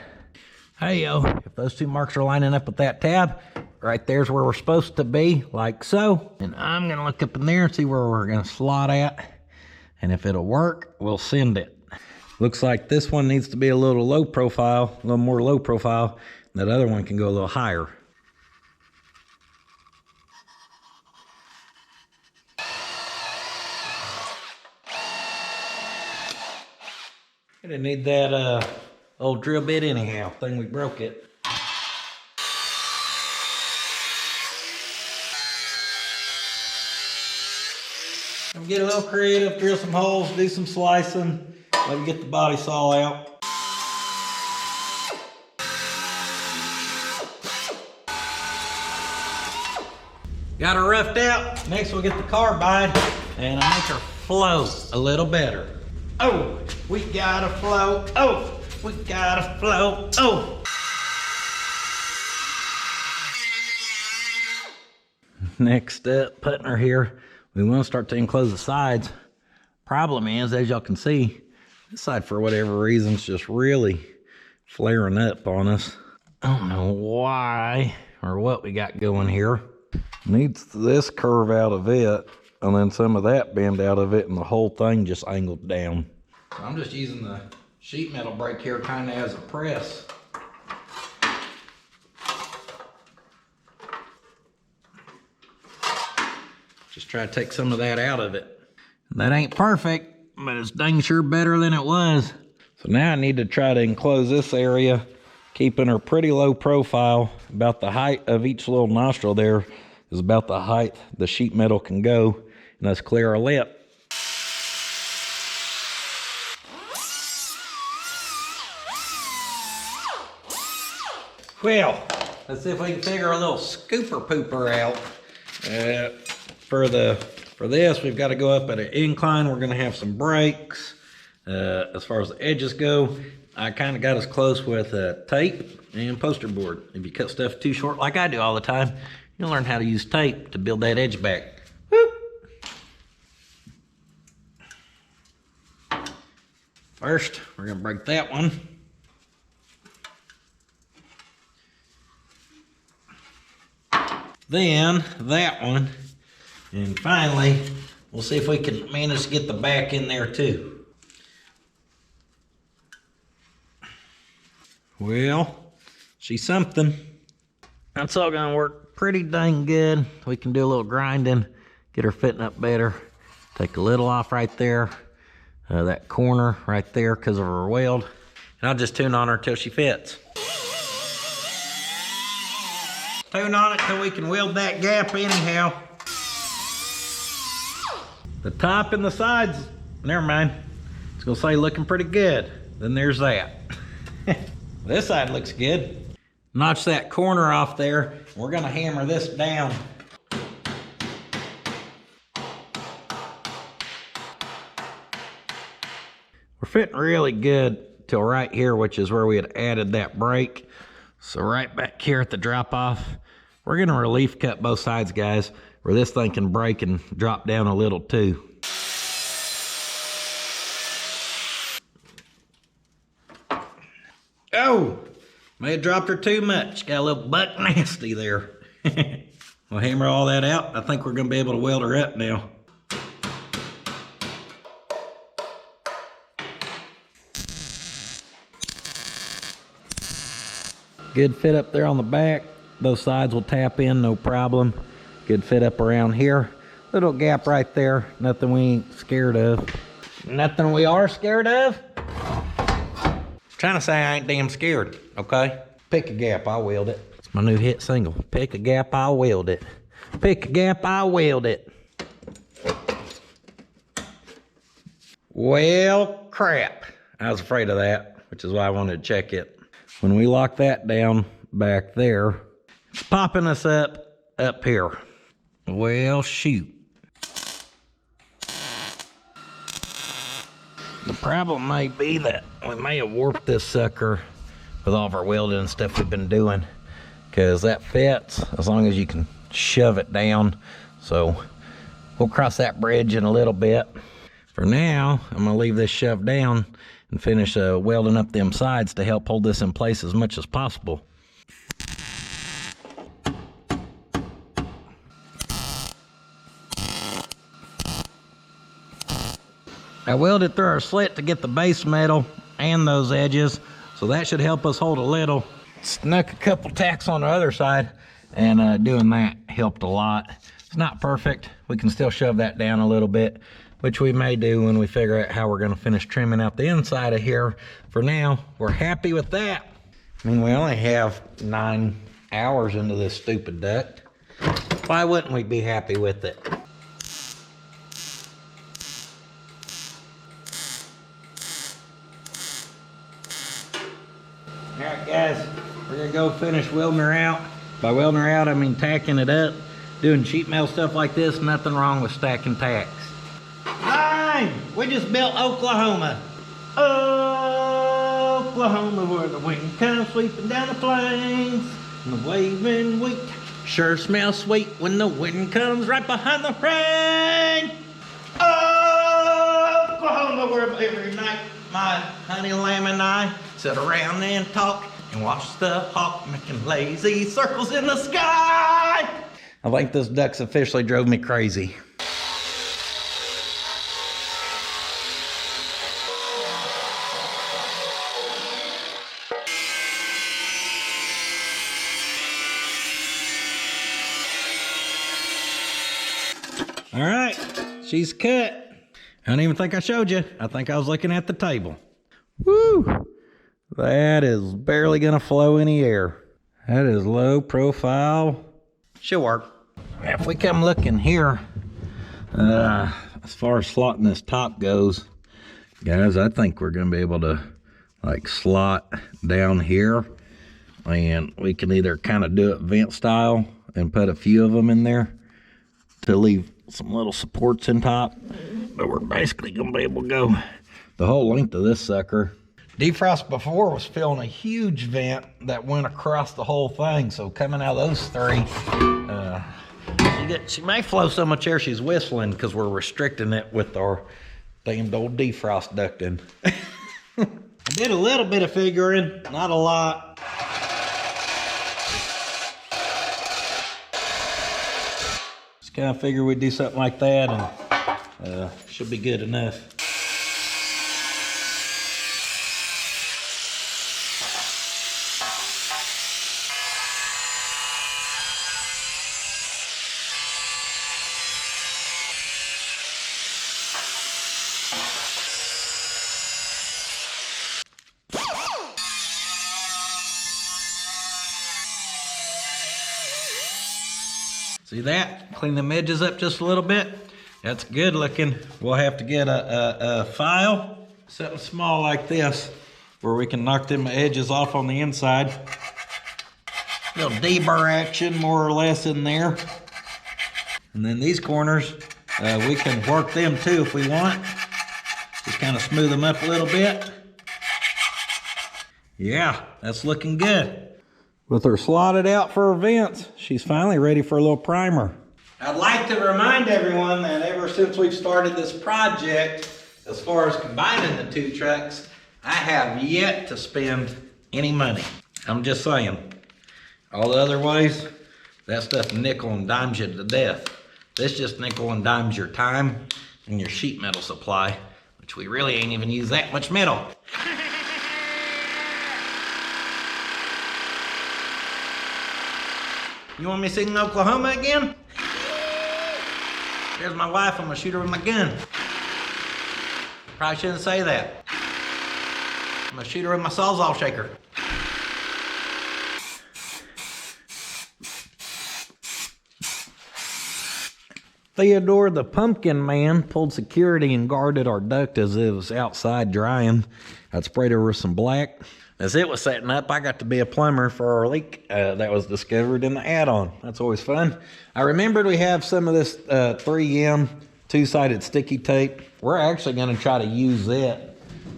[SPEAKER 1] Hey yo, if those two marks are lining up with that tab, right there's where we're supposed to be, like so. And I'm gonna look up in there and see where we're gonna slot at. And if it'll work, we'll send it. Looks like this one needs to be a little low profile, a little more low profile. That other one can go a little higher. I didn't need that old drill bit anyhow. Thing we broke it. I'm get a little creative, drill some holes, do some slicing, maybe get the body saw out. Got her roughed out. Next we'll get the carbide and I make her flow a little better. Oh, we gotta flow. Oh, we gotta flow. Oh. Next up, putting her here, we want to start to enclose the sides. Problem is, as y'all can see, this side for whatever reason is just really flaring up on us. I don't know why or what we got going here. Needs this curve out of it and then some of that bend out of it and the whole thing just angled down. So I'm just using the sheet metal brake here kind of as a press. Just try to take some of that out of it. That ain't perfect, but it's dang sure better than it was. So now I need to try to enclose this area, keeping her pretty low profile. About the height of each little nostril there is about the height the sheet metal can go, and let's clear our lip. Well, let's see if we can figure a little scooper pooper out. For this, we've got to go up at an incline. We're going to have some brakes. As far as the edges go, I kind of got us close with tape and poster board. If you cut stuff too short, like I do all the time, you'll learn how to use tape to build that edge back. Whoop. First, we're going to break that one. Then that one. And finally, we'll see if we can manage to get the back in there too. Well, she's something. That's all gonna work pretty dang good. We can do a little grinding, get her fitting up better. Take a little off right there, that corner right there because of her weld. And I'll just tune on her till she fits. Tune on it till we can weld that gap anyhow. The top and the sides, never mind. It's gonna say looking pretty good. Then there's that. This side looks good. Notch that corner off there. We're gonna hammer this down. We're fitting really good till right here, which is where we had added that brake. So right back here at the drop off, we're gonna relief cut both sides, guys, where this thing can break and drop down a little too. Oh, may have dropped her too much. Got a little buck nasty there. We'll hammer all that out. I think we're gonna be able to weld her up now. Good fit up there on the back. Those sides will tap in, no problem. Good fit up around here. Little gap right there. Nothing we ain't scared of. Nothing we are scared of? Trying to say I ain't damn scared, okay? Pick a gap, I'll weld it. It's my new hit single. Pick a gap, I'll weld it. Pick a gap, I'll weld it. Well, crap. I was afraid of that, which is why I wanted to check it. When we lock that down back there, it's popping us up here. Well, shoot. The problem may be that we may have warped this sucker with all of our welding and stuff we've been doing, because that fits as long as you can shove it down. So we'll cross that bridge in a little bit. For now, I'm gonna leave this shoved down and finish welding up them sides to help hold this in place as much as possible. I welded through our slit to get the base metal and those edges, so that should help us hold a little. Snuck a couple tacks on the other side, and doing that helped a lot. It's not perfect. We can still shove that down a little bit, which we may do when we figure out how we're gonna finish trimming out the inside of here. For now, we're happy with that. I mean, we only have 9 hours into this stupid duct. Why wouldn't we be happy with it? All right, guys, we're gonna go finish welding her out. By welding her out, I mean tacking it up. Doing sheet metal stuff like this, nothing wrong with stacking tacks. time. We just built Oklahoma. Oklahoma, where the wind comes sweeping down the plains and the waving wheat sure smells sweet when the wind comes right behind the rain. Oklahoma, where every night my honey lamb and I sit around and talk and watch the hawk making lazy circles in the sky. I think this duck's officially drove me crazy. All right, she's cut. I don't even think I showed you. I think I was looking at the table. Woo! That is barely gonna flow any air. That is low profile. She'll work. If we come looking here, as far as slotting this top goes, guys, I think we're gonna be able to like slot down here, and we can either kind of do it vent style and put a few of them in there to leave some little supports in top, but we're basically gonna be able to go the whole length of this sucker. Defrost before was filling a huge vent that went across the whole thing, so coming out of those three, she may flow so much air she's whistling because we're restricting it with our damned old defrost ducting. I did a little bit of figuring, not a lot. Just kind of figure we'd do something like that, and should be good enough. See that? Clean them edges up just a little bit. That's good looking. We'll have to get a file, something small like this, where we can knock them edges off on the inside. Little deburr action more or less in there. And then these corners, we can work them too if we want. Just kind of smooth them up a little bit. Yeah, that's looking good. With her slotted out for her vents, she's finally ready for a little primer. I'd like to remind everyone that ever since we've started this project, as far as combining the two trucks, I have yet to spend any money. I'm just saying. All the other ways, that stuff nickel and dimes you to death. This just nickel and dimes your time and your sheet metal supply, which we really ain't even used that much metal. You want me singing Oklahoma again? There's my wife, I'm gonna shoot her with my gun. Probably shouldn't say that. I'm gonna shoot her with my Sawzall shaker. Theodore the Pumpkin Man pulled security and guarded our duct as it was outside drying. I'd sprayed over with some black. As it was setting up, I got to be a plumber for our leak that was discovered in the add-on. That's always fun. I remembered we have some of this 3M two-sided sticky tape. We're actually going to try to use it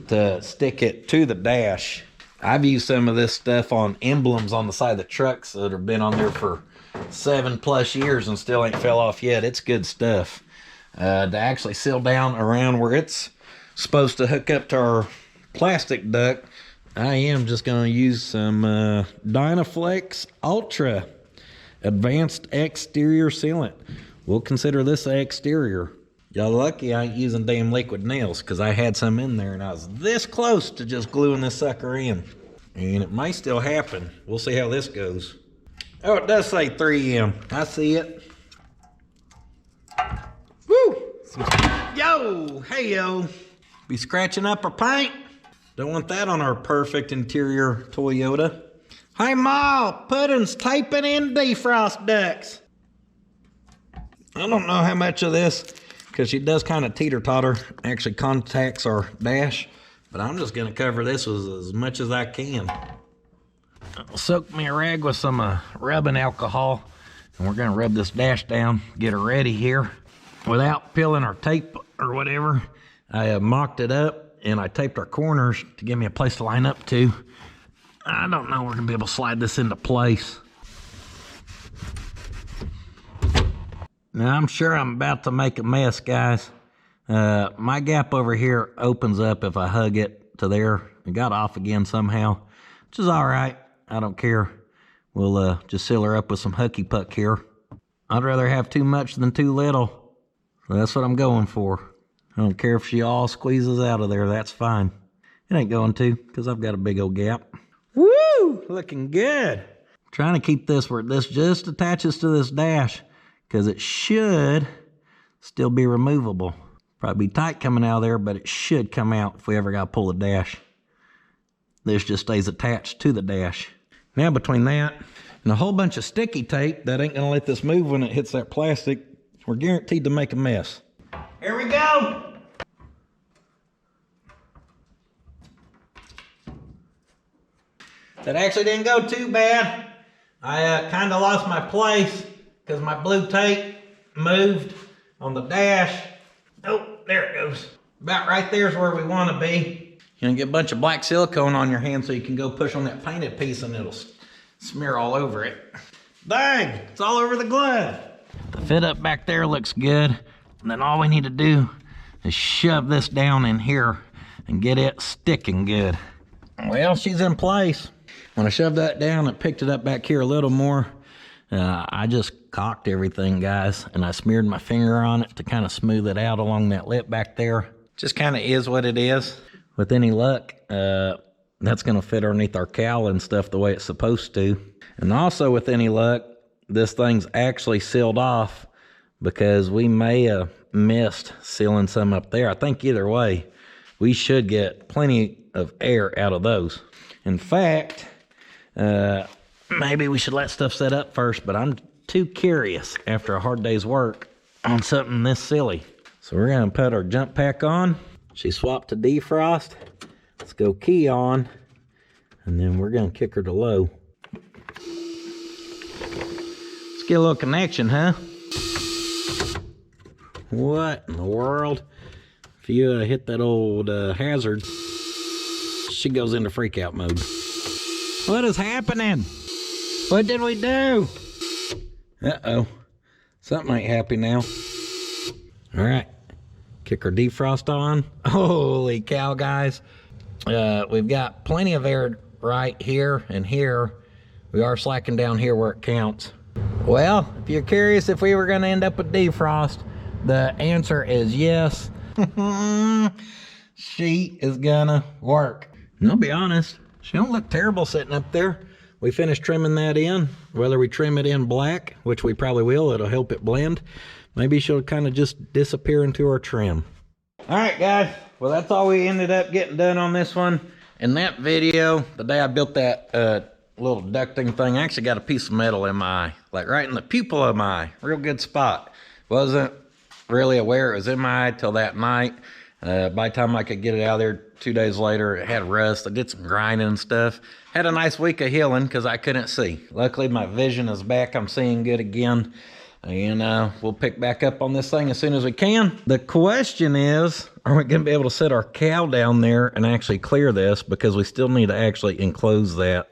[SPEAKER 1] to stick it to the dash. I've used some of this stuff on emblems on the side of the trucks that have been on there for 7+ years and still ain't fell off yet. It's good stuff. To actually seal down around where it's supposed to hook up to our plastic duct, I am just going to use some Dynaflex Ultra Advanced Exterior Sealant. We'll consider this the exterior. Y'all lucky I ain't using damn liquid nails, because I had some in there and I was this close to just gluing this sucker in. And it may still happen. We'll see how this goes. Oh, it does say 3M. I see it. Woo! Yo! Hey, yo! Be scratching up our paint. Don't want that on our perfect interior Toyota. Hey, Ma, Puddins taping in defrost ducts. I don't know how much of this, because she does kind of teeter-totter, actually contacts our dash, but I'm just going to cover this with as much as I can. I'll soak me a rag with some rubbing alcohol, and we're going to rub this dash down, get her ready here, without peeling our tape or whatever. I mocked it up and I taped our corners to give me a place to line up to. I don't know we're gonna be able to slide this into place. Now I'm sure I'm about to make a mess, guys. My gap over here opens up if I hug it to there. It got off again somehow, which is all right. I don't care. We'll just seal her up with some hooky puck here. I'd rather have too much than too little. So that's what I'm going for. I don't care if she all squeezes out of there. That's fine. It ain't going to, because I've got a big old gap. Woo! Looking good. I'm trying to keep this where this just attaches to this dash, because it should still be removable. Probably be tight coming out of there, but it should come out if we ever got to pull the dash. This just stays attached to the dash. Now between that and a whole bunch of sticky tape that ain't gonna let this move when it hits that plastic, we're guaranteed to make a mess. Here we go. That actually didn't go too bad. I kind of lost my place because my blue tape moved on the dash. Oh, there it goes. About right there's where we want to be. You're gonna get a bunch of black silicone on your hand so you can go push on that painted piece and it'll smear all over it. Dang, it's all over the glove. The fit up back there looks good. And then all we need to do is shove this down in here and get it sticking good. Well, she's in place. When I shoved that down and picked it up back here a little more, I just cocked everything, guys, and I smeared my finger on it to kind of smooth it out along that lip back there. Just kind of is what it is. With any luck, that's going to fit underneath our cowl and stuff the way it's supposed to. And also with any luck, this thing's actually sealed off because we may have missed sealing some up there. I think either way, we should get plenty of air out of those. In fact, maybe we should let stuff set up first, but I'm too curious after a hard day's work on something this silly. So we're going to put our jump pack on. She swapped to defrost. Let's go key on, and then we're going to kick her to low. Let's get a little connection, huh? What in the world? If you hit that old hazard, she goes into freak out mode. What is happening? What did we do? Uh-oh. Something ain't happy now. All right. Kick our defrost on. Holy cow, guys. We've got plenty of air right here and here. We are slacking down here where it counts. Well, if you're curious if we were going to end up with defrost, the answer is yes. She is gonna work. And I'll be honest, she don't look terrible sitting up there. We finished trimming that in. Whether we trim it in black, which we probably will, it'll help it blend. Maybe she'll kind of just disappear into our trim. All right, guys. Well, that's all we ended up getting done on this one. In that video, the day I built that little ducting thing, I actually got a piece of metal in my eye, like right in the pupil of my eye. Real good spot. Wasn't really aware it was in my eye till that night. By the time I could get it out of there 2 days later, it had rust. I did some grinding and stuff. Had a nice week of healing because I couldn't see. Luckily, my vision is back. I'm seeing good again. And we'll pick back up on this thing as soon as we can. The question is, are we going to be able to set our cow down there and actually clear this? Because we still need to actually enclose that.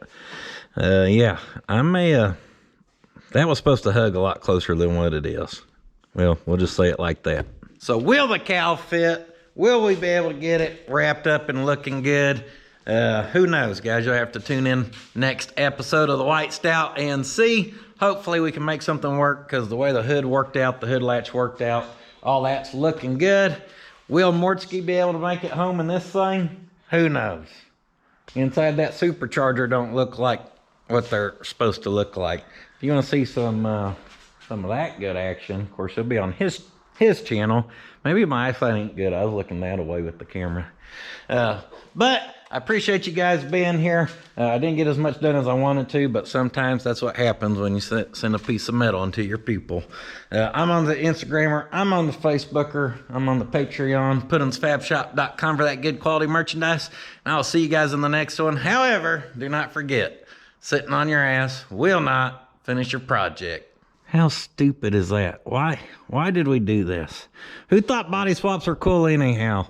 [SPEAKER 1] Yeah, I may... that was supposed to hug a lot closer than what it is. Well, we'll just say it like that. So will the cow fit? Will we be able to get it wrapped up and looking good? Who knows, guys? You'll have to tune in next episode of the White Stout and see. Hopefully we can make something work because the way the hood worked out, the hood latch worked out, all that's looking good. Will Mortsky be able to make it home in this thing? Who knows? Inside that supercharger don't look like what they're supposed to look like. If you want to see some of that good action, of course, it'll be on his channel. Maybe my eyesight ain't good. I was looking that away with the camera. But I appreciate you guys being here. I didn't get as much done as I wanted to, but sometimes that's what happens when you send a piece of metal into your people. I'm on the Instagrammer. I'm on the Facebooker. I'm on the Patreon. puddins.fab.shop.com for that good quality merchandise. And I'll see you guys in the next one. However, do not forget, sitting on your ass will not finish your project. How stupid is that? Why did we do this? Who thought body swaps were cool anyhow?